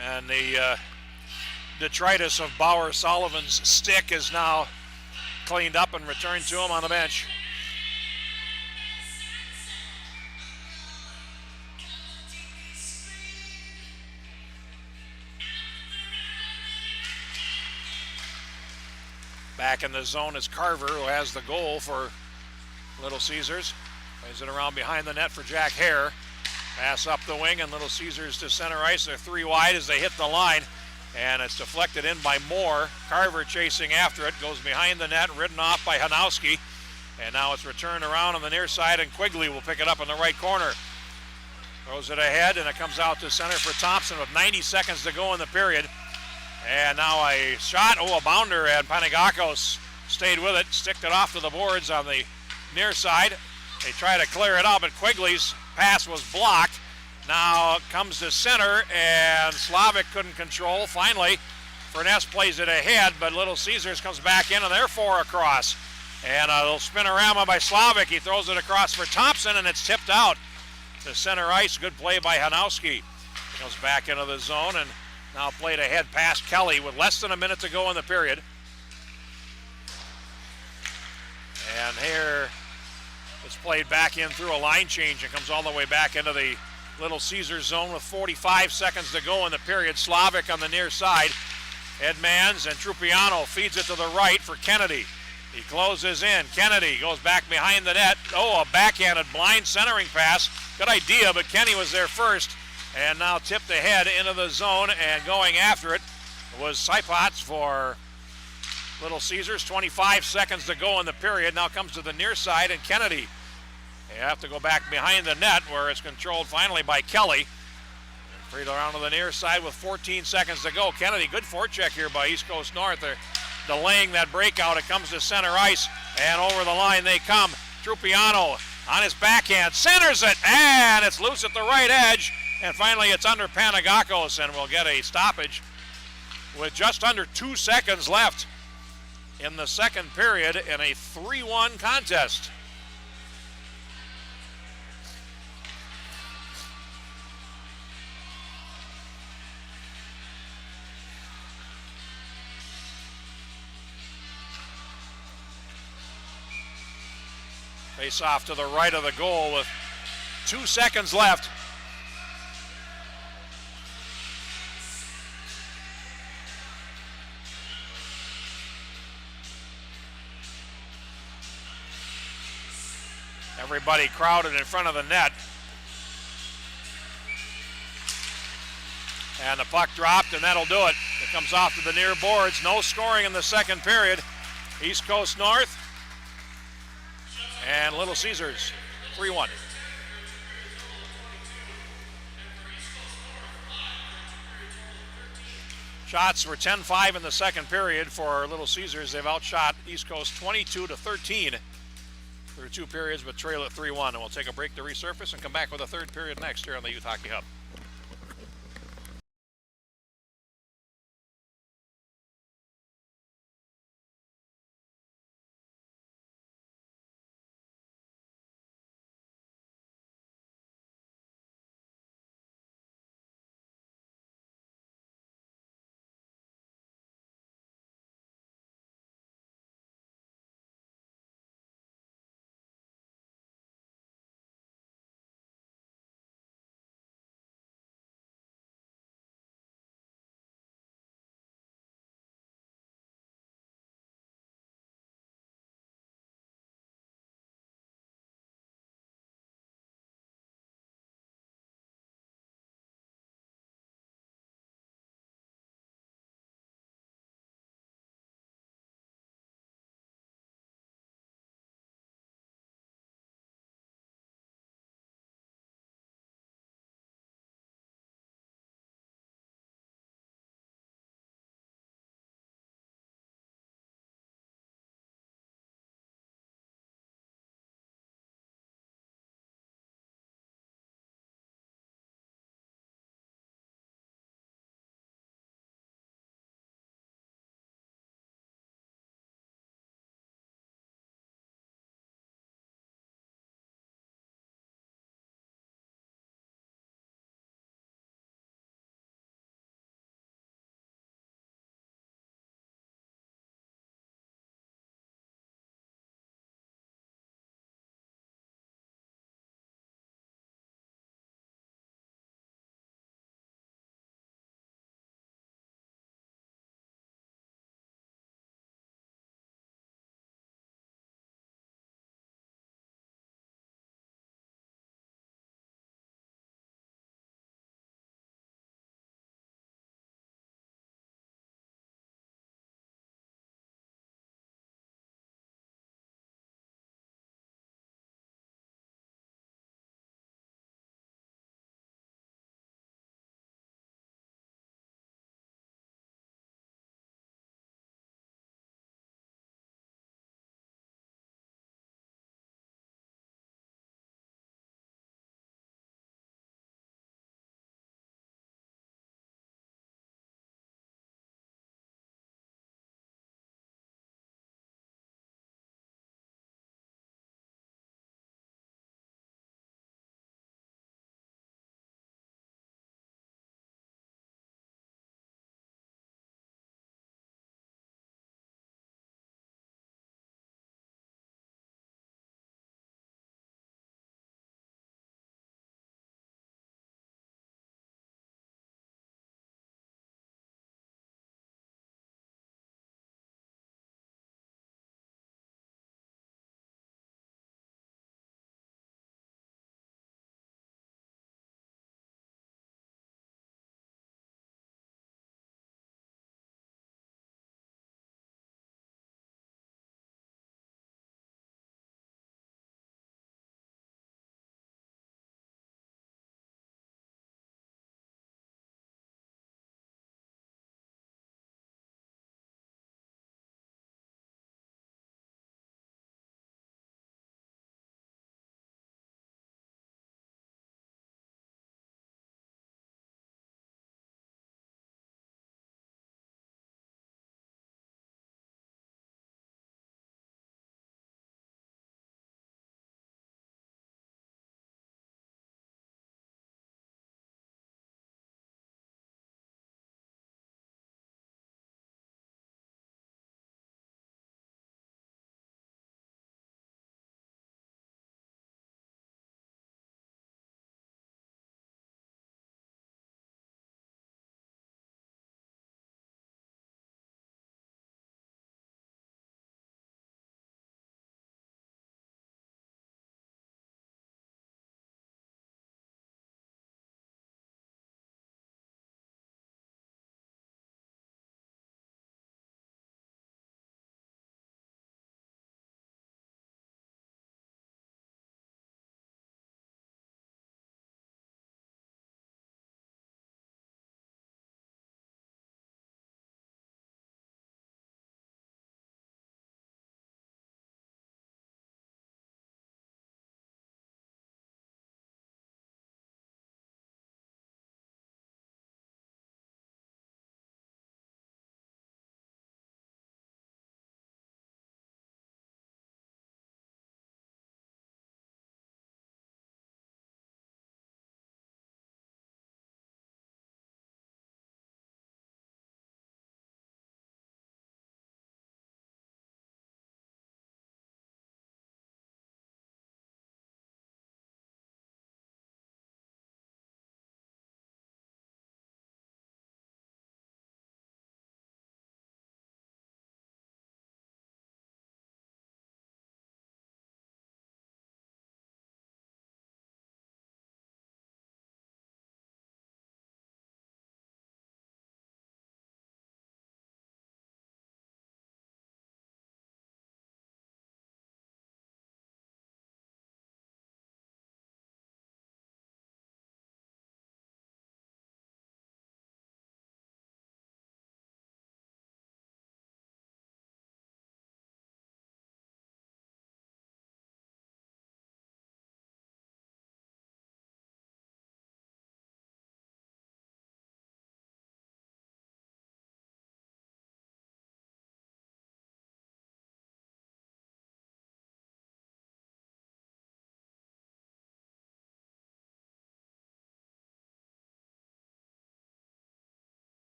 And the detritus of Bauer Sullivan's stick is now cleaned up and returned to him on the bench. Back in the zone is Carver, who has the goal for Little Caesars. Plays it around behind the net for Jack Hare. Pass up the wing, and Little Caesars to center ice. They're 3 wide as they hit the line, and it's deflected in by Moore. Carver chasing after it, goes behind the net, ridden off by Hanowski, and now it's returned around on the near side, and Quigley will pick it up in the right corner. Throws it ahead, and it comes out to center for Thompson with 90 seconds to go in the period. And now a shot, a bounder, and Panagakos stayed with it, sticked it off to the boards on the near side. They try to clear it out, but Quigley's pass was blocked. Now it comes to center, and Slavic couldn't control. Finally, Furness plays it ahead, but Little Caesars comes back in, and they're 4 across. And a little spinorama by Slavic. He throws it across for Thompson, and it's tipped out to center ice. Good play by Hanowski. Comes back into the zone and now played ahead past Kelly with less than a minute to go in the period. And here it's played back in through a line change and comes all the way back into the Little Caesars zone with 45 seconds to go in the period. Slavic on the near side. Edmonds and Trupiano feeds it to the right for Kennedy. He closes in. Kennedy goes back behind the net. Oh, a backhanded blind centering pass. Good idea, but Kenny was there first. And now tipped ahead into the zone, and going after it was Saipots for Little Caesars. 25 seconds to go in the period. Now comes to the near side, and Kennedy. They have to go back behind the net where it's controlled finally by Kelly. Freed around to the near side with 14 seconds to go. Kennedy, good forecheck here by East Coast North. They're delaying that breakout. It comes to center ice, and over the line they come. Trupiano on his backhand, centers it, and it's loose at the right edge. And finally it's under Panagakos, and we'll get a stoppage with just under 2 seconds left in the second period in a 3-1 contest. Face off to the right of the goal with 2 seconds left. Everybody crowded in front of the net. And the puck dropped, and that'll do it. It comes off to the near boards. No scoring in the second period. East Coast North and Little Caesars, 3-1. Shots were 10-5 in the second period for Little Caesars. They've outshot East Coast 22-13 through 2 periods, but trail at 3-1. And we'll take a break to resurface and come back with a third period next here on the Youth Hockey Hub.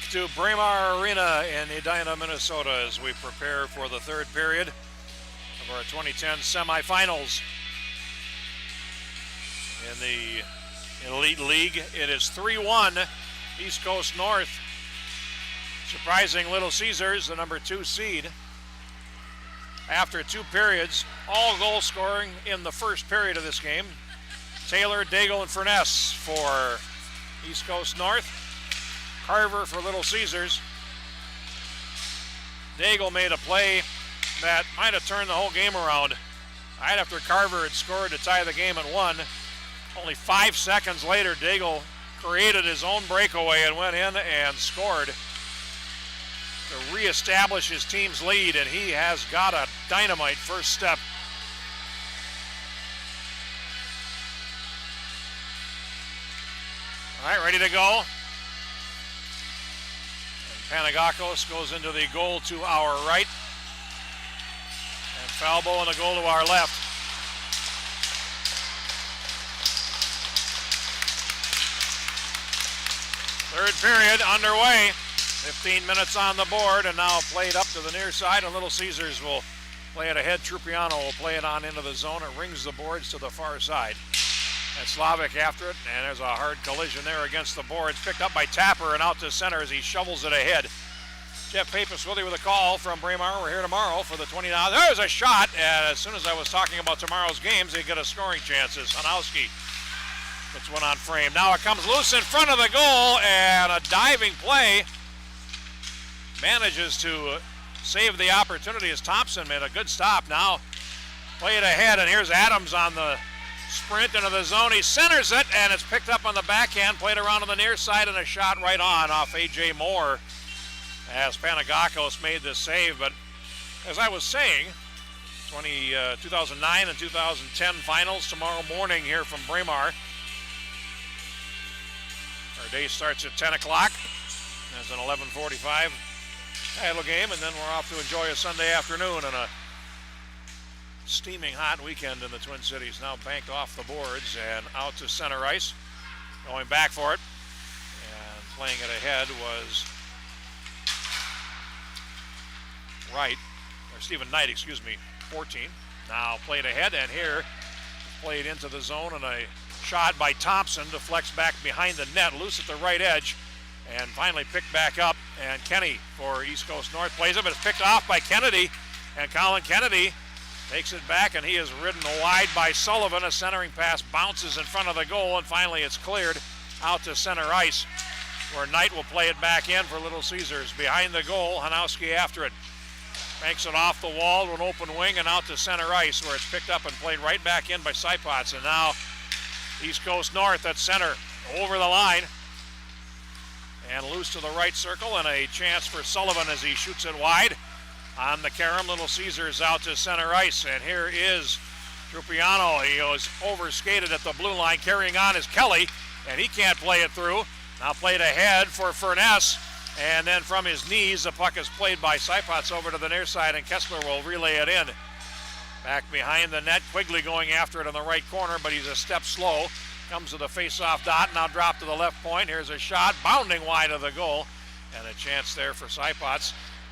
back to Braemar Arena in Edina, Minnesota as we prepare for the third period of our 2010 semifinals in the Elite League. It is 3-1 East Coast North. Surprising Little Caesars, the number 2 seed. After 2 periods, all goal scoring in the first period of this game. Taylor, Daigle, and Furness for East Coast North. Carver for Little Caesars. Daigle made a play that might have turned the whole game around. Right after Carver had scored to tie the game at 1, only 5 seconds later, Daigle created his own breakaway and went in and scored to reestablish his team's lead, and he has got a dynamite first step. All right, ready to go. Panagakos goes into the goal to our right. And Falbo in the goal to our left. Third period underway. 15 minutes on the board, and now played up to the near side, and Little Caesars will play it ahead. Trupiano will play it on into the zone. It rings the boards to the far side. And Slavic after it, and there's a hard collision there against the boards. Picked up by Tapper and out to center as he shovels it ahead. Jeff Pappas with you with a call from Braemar. We're here tomorrow for the 29. There's a shot, and as soon as I was talking about tomorrow's games, they get a scoring chances. Hanowski puts one on frame. Now it comes loose in front of the goal, and a diving play manages to save the opportunity as Thompson made a good stop. Now play it ahead, and here's Adams on the sprint into the zone. He centers it, and it's picked up on the backhand, played around on the near side, and a shot right on off A.J. Moore as Panagakos made this save. But as I was saying, 2009 and 2010 finals tomorrow morning here from Braemar. Our day starts at 10 o'clock. There's an 11:45 title game, and then we're off to enjoy a Sunday afternoon and a steaming hot weekend in the Twin Cities. Now banked off the boards and out to center ice. Going back for it and playing it ahead was Stephen Knight, 14. Now played ahead, and here played into the zone, and a shot by Thompson deflects back behind the net, loose at the right edge, and finally picked back up. And Kenny for East Coast North plays it, but it's picked off by Kennedy, and Colin Kennedy takes it back, and he is ridden wide by Sullivan. A centering pass bounces in front of the goal, and finally it's cleared out to center ice, where Knight will play it back in for Little Caesars. Behind the goal, Hanowski after it. Banks it off the wall to an open wing and out to center ice, where it's picked up and played right back in by Seipots. And now East Coast North at center, over the line, and loose to the right circle, and a chance for Sullivan as he shoots it wide. On the carom, Little Caesars out to center ice, and here is Trupiano. He was overskated at the blue line. Carrying on is Kelly, and he can't play it through. Now played ahead for Furness, and then from his knees, the puck is played by Seipots over to the near side, and Kessler will relay it in. Back behind the net, Quigley going after it in the right corner, but he's a step slow. Comes to the face-off dot, now dropped to the left point. Here's a shot, bounding wide of the goal, and a chance there for Seipots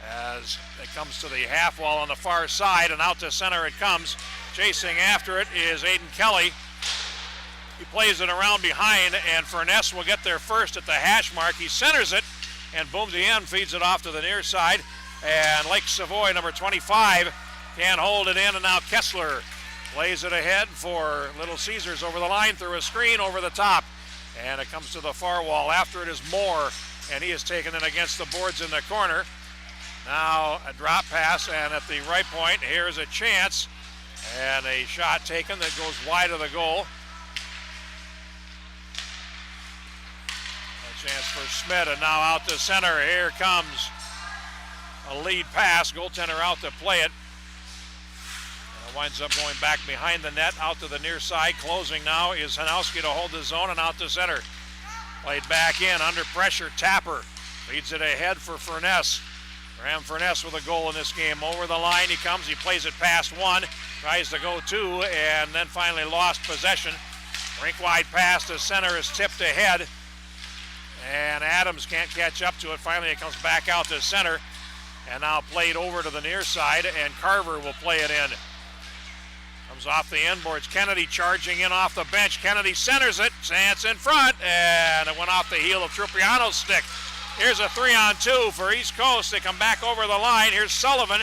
as it comes to the half wall on the far side, and out to center it comes. Chasing after it is Aiden Kelly. He plays it around behind, and Furness will get there first at the hash mark. He centers it, and booms the end, feeds it off to the near side, and Lake Savoy, number 25, can't hold it in, and now Kessler plays it ahead for Little Caesars over the line through a screen over the top, and it comes to the far wall. After it is Moore, and he is taken in against the boards in the corner. Now a drop pass, and at the right point, here's a chance, and a shot taken that goes wide of the goal. A chance for Schmidt, and now out to center. Here comes a lead pass, goaltender out to play it. And it winds up going back behind the net, out to the near side. Closing now is Hanowski to hold the zone, and out to center. Played back in, under pressure, Tapper leads it ahead for Furness. Graham Furness with a goal in this game. Over the line he comes, he plays it past one, tries to go two, and then finally lost possession. Rink wide pass to center is tipped ahead. And Adams can't catch up to it. Finally, it comes back out to center. And now played over to the near side, and Carver will play it in. Comes off the inboards. Kennedy charging in off the bench. Kennedy centers it. It's in front, and it went off the heel of Trupiano's stick. Here's a 3-on-2 for East Coast. They come back over the line. Here's Sullivan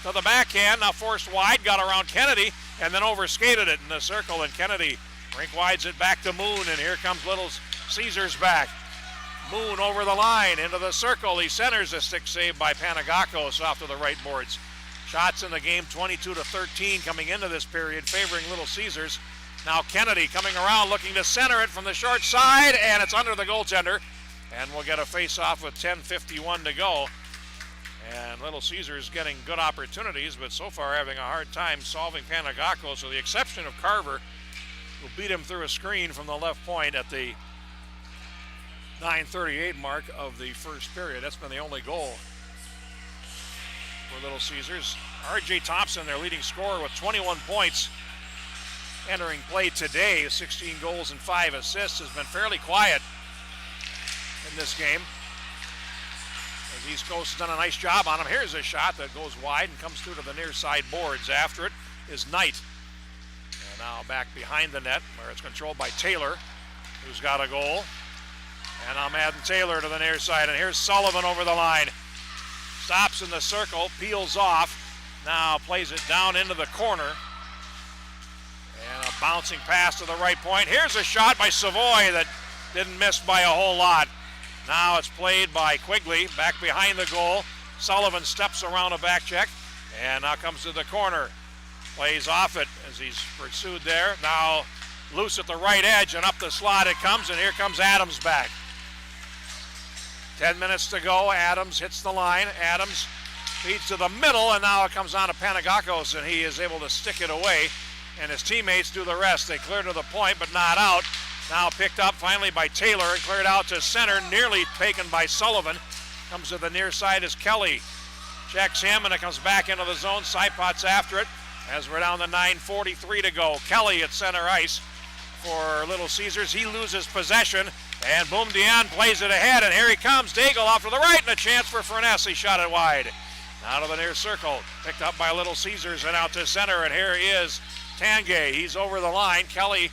to the backhand. Now forced wide, got around Kennedy, and then overskated it in the circle, and Kennedy rink-wides it back to Moon, and here comes Little Caesars back. Moon over the line into the circle. He centers a stick save by Panagakos off to the right boards. Shots in the game 22-13 coming into this period, favoring Little Caesars. Now Kennedy coming around looking to center it from the short side, and it's under the goaltender. And we'll get a face-off with 10:51 to go. And Little Caesars getting good opportunities, but so far having a hard time solving Panagakos, with the exception of Carver, who beat him through a screen from the left point at the 9:38 mark of the first period. That's been the only goal for Little Caesars. R.J. Thompson, their leading scorer, with 21 points entering play today. 16 goals and 5 assists, has been fairly quiet in this game, as East Coast has done a nice job on him. Here's a shot that goes wide and comes through to the near side boards. After it is Knight. And now back behind the net, where it's controlled by Taylor, who's got a goal. And now Madden Taylor to the near side, and here's Sullivan over the line. Stops in the circle, peels off, now plays it down into the corner. And a bouncing pass to the right point. Here's a shot by Savoy that didn't miss by a whole lot. Now it's played by Quigley, back behind the goal. Sullivan steps around a back check, and now comes to the corner. Plays off it as he's pursued there. Now loose at the right edge, and up the slot it comes, and here comes Adams back. 10 minutes to go. Adams hits the line. Adams feeds to the middle, and now it comes on to Panagakos, and he is able to stick it away, and his teammates do the rest. They clear to the point, but not out. Now picked up finally by Taylor and cleared out to center, nearly taken by Sullivan. Comes to the near side as Kelly checks him, and it comes back into the zone. Saipots after it as we're down to 9:43 to go. Kelly at center ice for Little Caesars. He loses possession, and Boom Dion plays it ahead, and here he comes. Daigle off to the right, and a chance for Furness. He shot it wide. Now to the near circle, picked up by Little Caesars and out to center, and here is Tangay. He's over the line. Kelly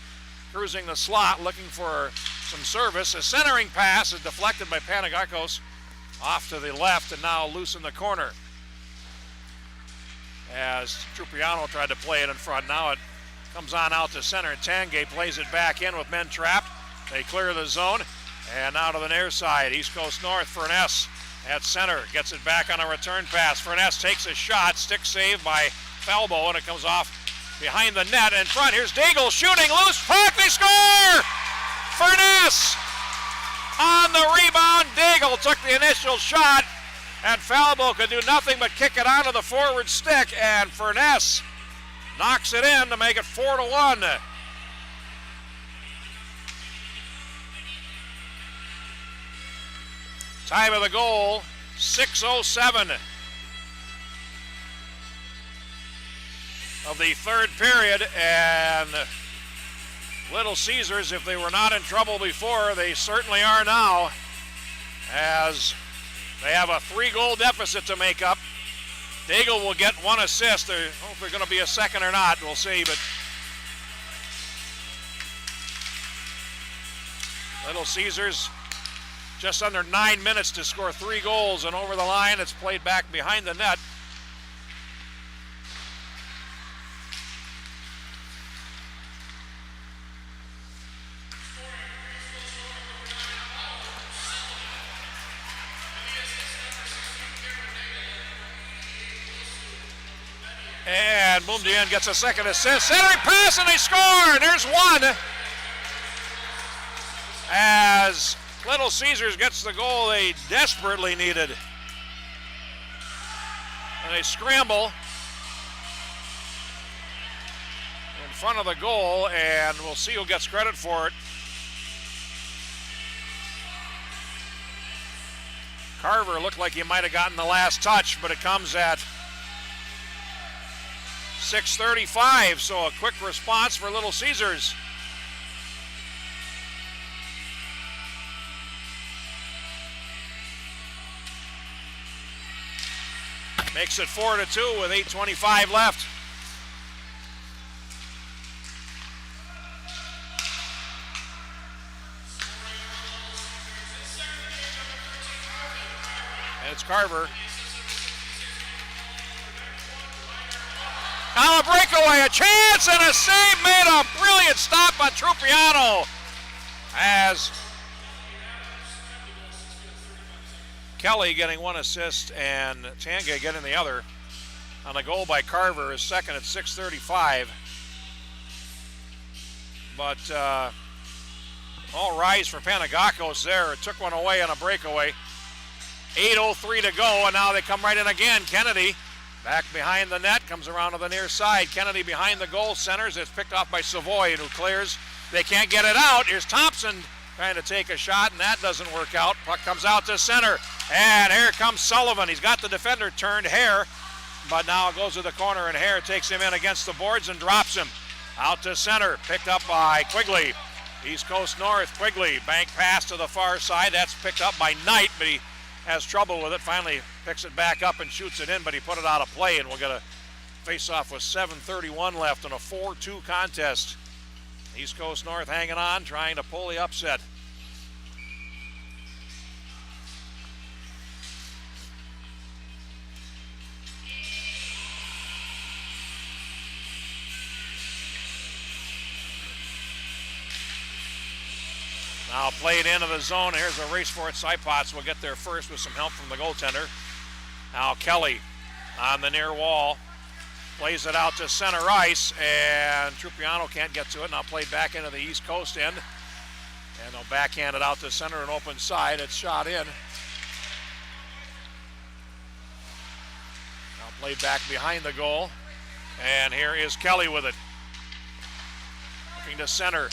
cruising the slot, looking for some service. A centering pass is deflected by Panagakos off to the left, and now loose in the corner as Trupiano tried to play it in front. Now it comes on out to center, and Tangay plays it back in with men trapped. They clear the zone, and now to the near side. East Coast North, Furness at center, gets it back on a return pass. Furness takes a shot, stick save by Falbo, and it comes off behind the net. In front, here's Daigle shooting, loose puck, they score! Furness on the rebound. Daigle took the initial shot, and Falbo could do nothing but kick it onto the forward stick, and Furness knocks it in to make it 4-1. Time of the goal, 6:07 of the third period, and Little Caesars, if they were not in trouble before, they certainly are now, as they have a 3-goal deficit to make up. Daigle will get 1 assist. I don't know if they're going to be a second or not, we'll see, but Little Caesars just under 9 minutes to score 3 goals, and over the line it's played back behind the net. And Boom Dion gets a second assist. Centering pass, and they score! And there's one. As Little Caesars gets the goal they desperately needed. And they scramble in front of the goal, and we'll see who gets credit for it. Carver looked like he might have gotten the last touch, but it comes at 6:35, so a quick response for Little Caesars. Makes it 4-2 with 8:25 left. And it's Carver. Now a breakaway, a chance, and a save made. A brilliant stop on Trupiano as Kelly getting one assist and Tanga getting the other on a goal by Carver, is second at 6:35. But all rise for Panagakos there. It took one away on a breakaway. 8:03 to go, and now they come right in again. Kennedy back behind the net, comes around to the near side. Kennedy behind the goal, centers. It's picked off by Savoy, who clears. They can't get it out. Here's Thompson trying to take a shot, and that doesn't work out. Puck comes out to center, and here comes Sullivan. He's got the defender turned, Hare, but now it goes to the corner, and Hare takes him in against the boards and drops him. Out to center, picked up by Quigley. East Coast North, Quigley, bank pass to the far side. That's picked up by Knight, but he has trouble with it. Finally picks it back up and shoots it in, but he put it out of play, and we'll get a face-off with 7:31 left in a 4-2 contest. East Coast North hanging on, trying to pull the upset. Now played into the zone. Here's a race for it. Saipots will get there first with some help from the goaltender. Now Kelly on the near wall. Plays it out to center ice, and Trupiano can't get to it. Now played back into the East Coast end. And they'll backhand it out to center and open side. It's shot in. Now played back behind the goal. And here is Kelly with it. Looking to center.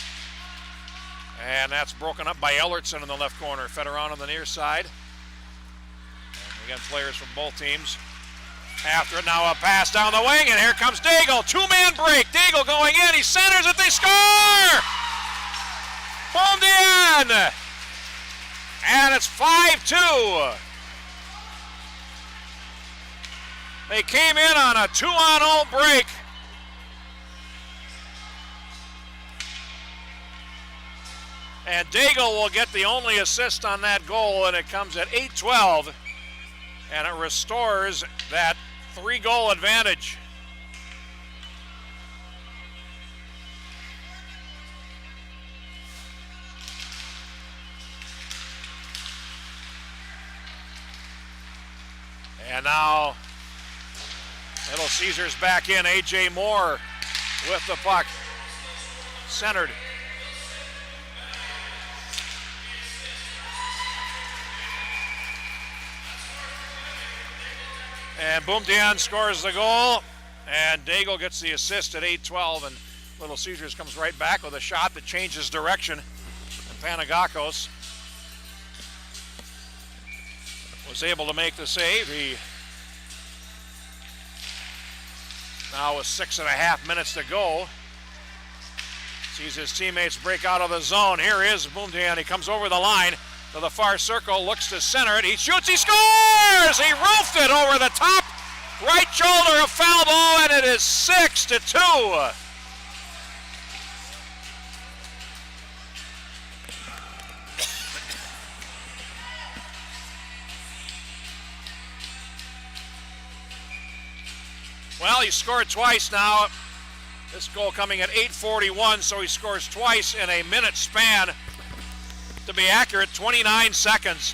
And that's broken up by Ellertson in the left corner. Fed around on the near side. And again, players from both teams. After it, now a pass down the wing, and here comes Daigle. Two-man break. Daigle going in. He centers it. They score! Home to end. And it's 5-2. They came in on a 2-on-0 break. And Daigle will get the only assist on that goal, and it comes at 8:12, and it restores that 3-goal advantage. And now Little Caesars back in. A.J. Moore with the puck. Centered. And Boumediene scores the goal, and Daigle gets the assist at 8:12, and Little Caesars comes right back with a shot that changes direction. And Panagakos was able to make the save. He now with 6.5 minutes to go sees his teammates break out of the zone. Here is Boumediene. He comes over the line to the far circle, looks to center it. He shoots, he scores! He roofed it over the top, right shoulder of foul ball, and it is 6-2. Well, he scored twice now. This goal coming at 8:41, so he scores twice in a minute span. To be accurate, 29 seconds.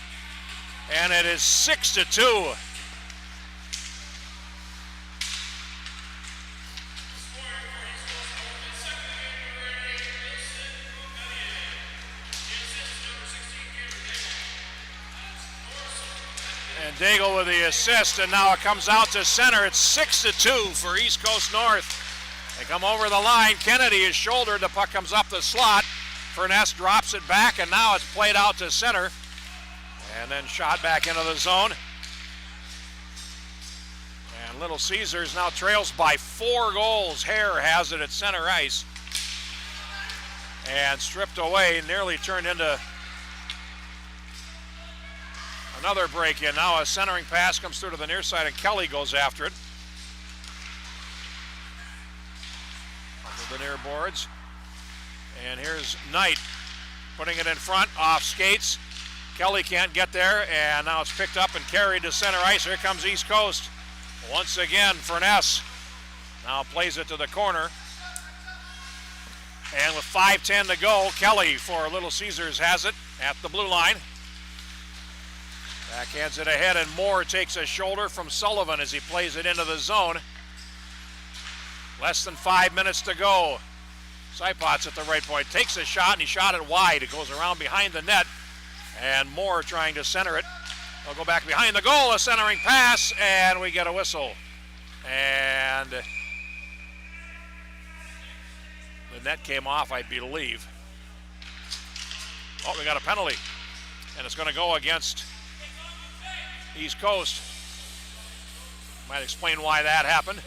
And it is 6-2. And Daigle with the assist, and now it comes out to center. It's 6-2 for East Coast North. They come over the line. Kennedy is shouldered. The puck comes up the slot. Furness drops it back, and now it's played out to center. And then shot back into the zone. And Little Caesars now trails by 4 goals. Hare has it at center ice. And stripped away, nearly turned into Another break in. Now a centering pass comes through to the near side, and Kelly goes after it. Over the near boards. And here's Knight putting it in front, off skates. Kelly can't get there, and now it's picked up and carried to center ice. Here comes East Coast. Once again, Furness now plays it to the corner. And with 5:10 to go, Kelly for Little Caesars has it at the blue line. Backhands it ahead, and Moore takes a shoulder from Sullivan as he plays it into the zone. Less than 5 minutes to go. Sipot's at the right point, takes a shot, and he shot it wide. It goes around behind the net, and Moore trying to center it. They'll go back behind the goal, a centering pass, and we get a whistle. And the net came off, I believe. Oh, we got a penalty, and it's going to go against East Coast. Might explain why that happened.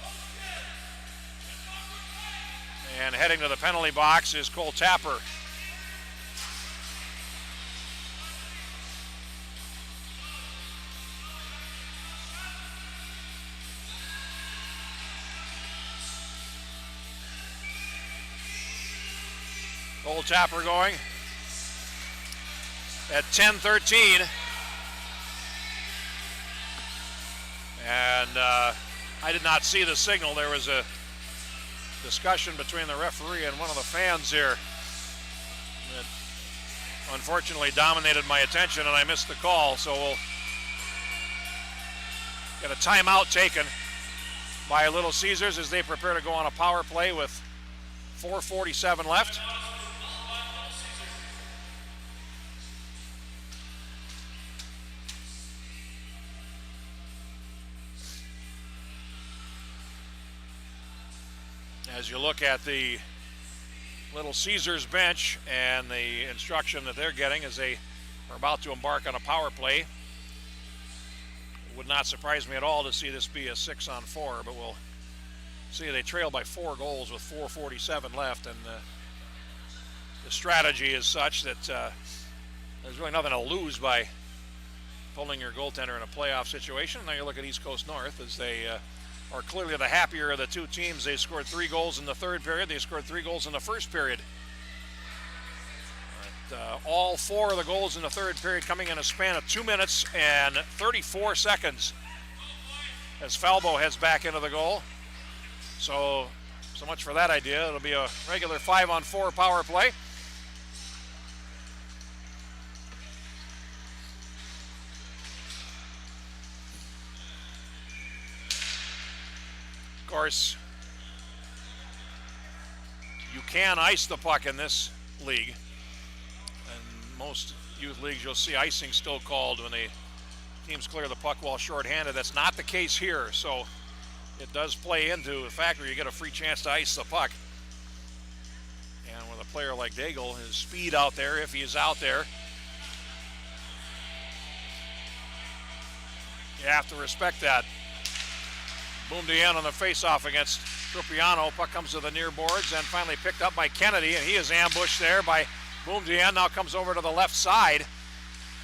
And heading to the penalty box is Cole Tapper. Cole Tapper going at 10:13. And I did not see the signal. There was a discussion between the referee and one of the fans here that unfortunately dominated my attention, and I missed the call. So we'll get a timeout taken by Little Caesars as they prepare to go on a power play with 4:47 left. As you look at the Little Caesars bench and the instruction that they're getting as they are about to embark on a power play, it would not surprise me at all to see this be a 6-on-4, but we'll see. They trail by 4 goals with 4:47 left, and the strategy is such that there's really nothing to lose by pulling your goaltender in a playoff situation. Now you look at East Coast North as they are clearly the happier of the two teams. They scored 3 goals in the third period. They scored 3 goals in the first period. All 4 of the goals in the third period coming in a span of 2 minutes and 34 seconds as Falbo heads back into the goal. So much for that idea. It'll be a regular 5-on-4 power play. Of course, you can ice the puck in this league. And most youth leagues, you'll see icing still called when the teams clear the puck while shorthanded. That's not the case here, so it does play into the fact where you get a free chance to ice the puck. And with a player like Daigle, his speed out there, if he is out there, you have to respect that. Boumedienne on the face-off against Trupiano. Puck comes to the near boards and finally picked up by Kennedy, and he is ambushed there by Boumedienne. Now comes over to the left side,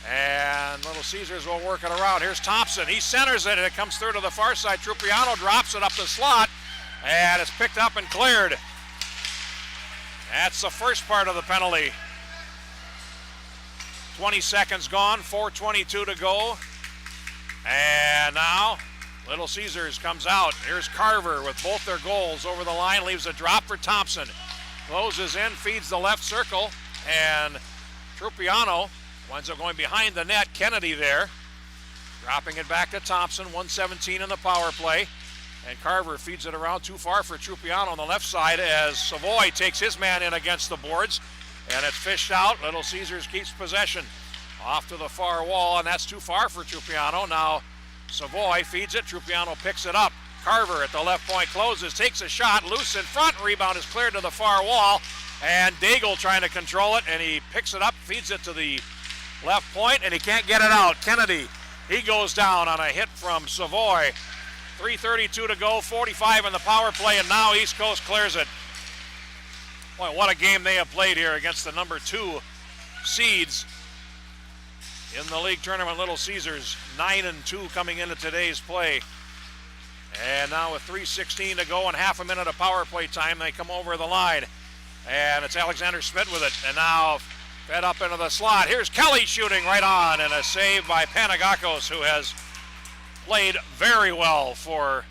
and Little Caesars will work it around. Here's Thompson. He centers it, and it comes through to the far side. Trupiano drops it up the slot, and it's picked up and cleared. That's the first part of the penalty. 20 seconds gone, 4:22 to go. And now Little Caesars comes out. Here's Carver with both their goals over the line, leaves a drop for Thompson. Closes in, feeds the left circle, and Trupiano winds up going behind the net. Kennedy there, dropping it back to Thompson. 1:17 in the power play, and Carver feeds it around too far for Trupiano on the left side as Savoy takes his man in against the boards, and it's fished out. Little Caesars keeps possession off to the far wall, and that's too far for Trupiano. Now Savoy feeds it. Trupiano picks it up. Carver at the left point closes, takes a shot, loose in front. Rebound is cleared to the far wall, and Daigle trying to control it, and he picks it up, feeds it to the left point, and he can't get it out. Kennedy, he goes down on a hit from Savoy. 3:32 to go, 45 in the power play, and now East Coast clears it. Boy, what a game they have played here against the number 2 seeds. in the league tournament. Little Caesars 9-2 coming into today's play. And now with 3:16 to go and half a minute of power play time, they come over the line. And it's Alexander Schmidt with it. And now fed up into the slot. Here's Kelly shooting right on, and a save by Panagakos, who has played very well for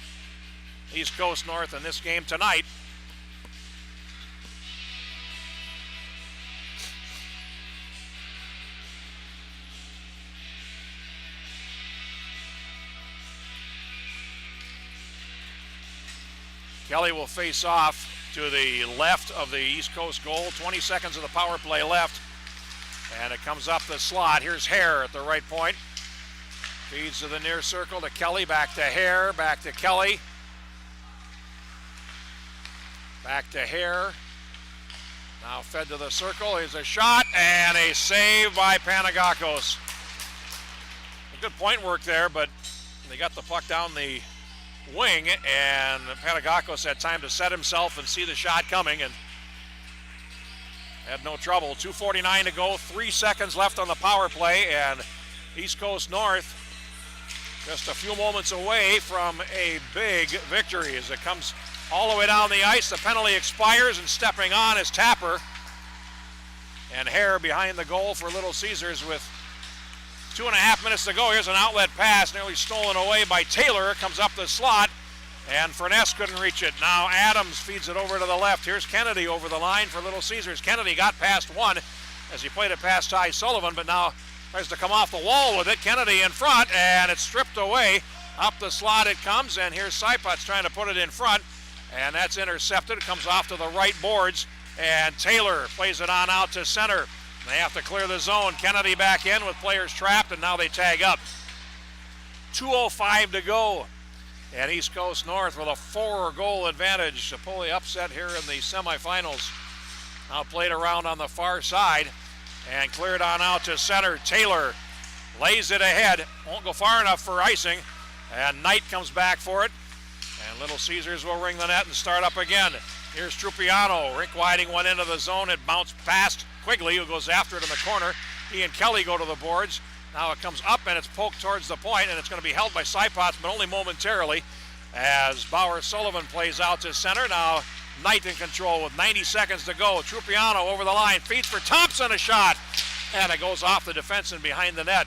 East Coast North in this game tonight. Kelly will face off to the left of the East Coast goal. 20 seconds of the power play left. And it comes up the slot. Here's Hare at the right point. Feeds to the near circle to Kelly. Back to Hare. Back to Kelly. Back to Hare. Now fed to the circle. Here's a shot and a save by Panagakos. A good point work there, but they got the puck down the wing, and Panagakos had time to set himself and see the shot coming and had no trouble. 2:49 to go, 3 seconds left on the power play, and East Coast North just a few moments away from a big victory as it comes all the way down the ice. The penalty expires, and stepping on is Tapper. And Hare behind the goal for Little Caesars with 2.5 minutes to go. Here's an outlet pass, nearly stolen away by Taylor. It comes up the slot, and Furness couldn't reach it. Now Adams feeds it over to the left. Here's Kennedy over the line for Little Caesars. Kennedy got past one as he played it past Ty Sullivan, but now tries to come off the wall with it. Kennedy in front, and it's stripped away. Up the slot it comes, and here's Seipots trying to put it in front, and that's intercepted. It comes off to the right boards, and Taylor plays it on out to center. They have to clear the zone. Kennedy back in with players trapped, and now they tag up. 2:05 to go. And East Coast North with a 4-goal advantage. Napoli upset here in the semifinals. Now played around on the far side and cleared on out to center. Taylor lays it ahead. Won't go far enough for icing. And Knight comes back for it. And Little Caesars will ring the net and start up again. Here's Trupiano. Rink widening one into the zone. It bounced past Quigley, who goes after it in the corner. He and Kelly go to the boards. Now it comes up and it's poked towards the point, and it's going to be held by Seipots, but only momentarily, as Bauer Sullivan plays out to center. Now Knight in control with 90 seconds to go. Trupiano over the line, feeds for Thompson, a shot, and it goes off the defense and behind the net.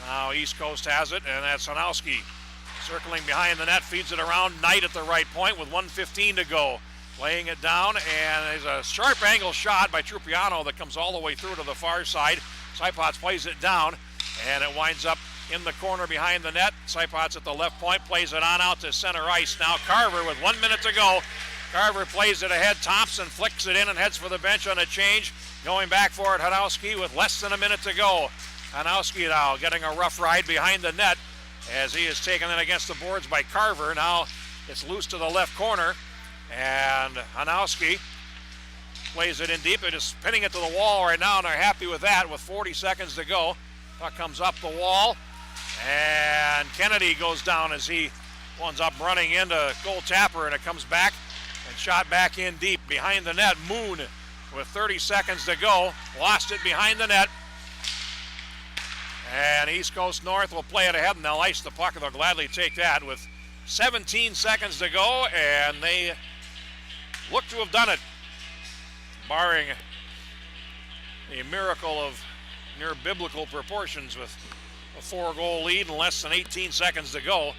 Now East Coast has it, and that's Hanowski circling behind the net, feeds it around. Knight at the right point with 1:15 to go. Laying it down, and there's a sharp angle shot by Trupiano that comes all the way through to the far side. Seipots plays it down, and it winds up in the corner behind the net. Seipots at the left point plays it on out to center ice. Now Carver with 1 minute to go. Carver plays it ahead. Thompson flicks it in and heads for the bench on a change. Going back for it, Hanowski with less than a minute to go. Hanowski now getting a rough ride behind the net as he is taken in against the boards by Carver. Now it's loose to the left corner. And Hanowski plays it in deep. They're just pinning it to the wall right now, and they're happy with that with 40 seconds to go. Puck comes up the wall, and Kennedy goes down as he winds up running into goal Tapper, and it comes back and shot back in deep behind the net. Moon with 30 seconds to go. Lost it behind the net. And East Coast North will play it ahead, and they'll ice the puck, and they'll gladly take that with 17 seconds to go, and they look to have done it, barring a miracle of near biblical proportions with a 4-goal lead and less than 18 seconds to go.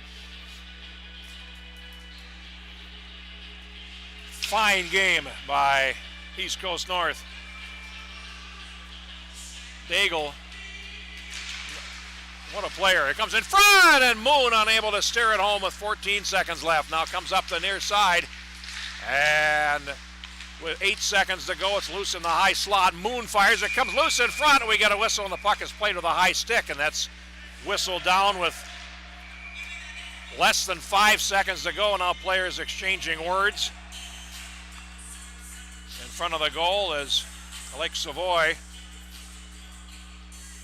Fine game by East Coast North. Daigle, what a player. It comes in front, and Moon unable to steer it home with 14 seconds left. Now comes up the near side, and with 8 seconds to go, it's loose in the high slot. Moon fires, it comes loose in front, and we get a whistle, and the puck is played with a high stick, and that's whistled down with less than 5 seconds to go. Now players exchanging words. In front of the goal is Lake Savoy,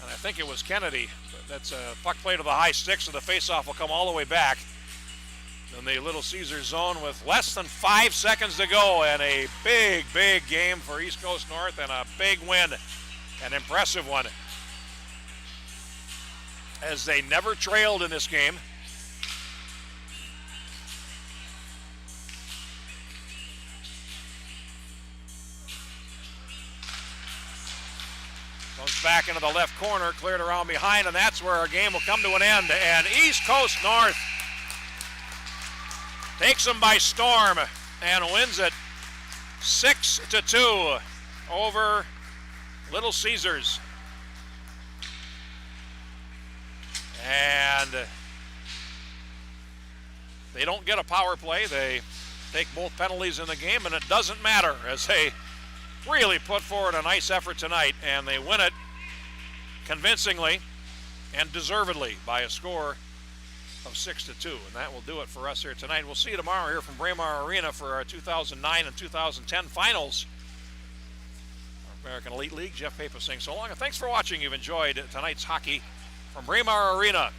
and I think it was Kennedy. That's a puck played with a high stick, so the faceoff will come all the way back in the Little Caesars zone with less than 5 seconds to go, and a big, big game for East Coast North, and a big win, an impressive one. as they never trailed in this game. Comes back into the left corner, cleared around behind, and that's where our game will come to an end. And East Coast North takes them by storm and wins it 6-2 over Little Caesars. And they don't get a power play. They take both penalties in the game, and it doesn't matter as they really put forward a nice effort tonight, and they win it convincingly and deservedly by a score of 6-2. And that will do it for us here tonight. We'll see you tomorrow here from Braemar Arena for our 2009 and 2010 finals. Our American Elite League. Jeff Papas saying so long, and thanks for watching. You've enjoyed tonight's hockey from Braemar Arena.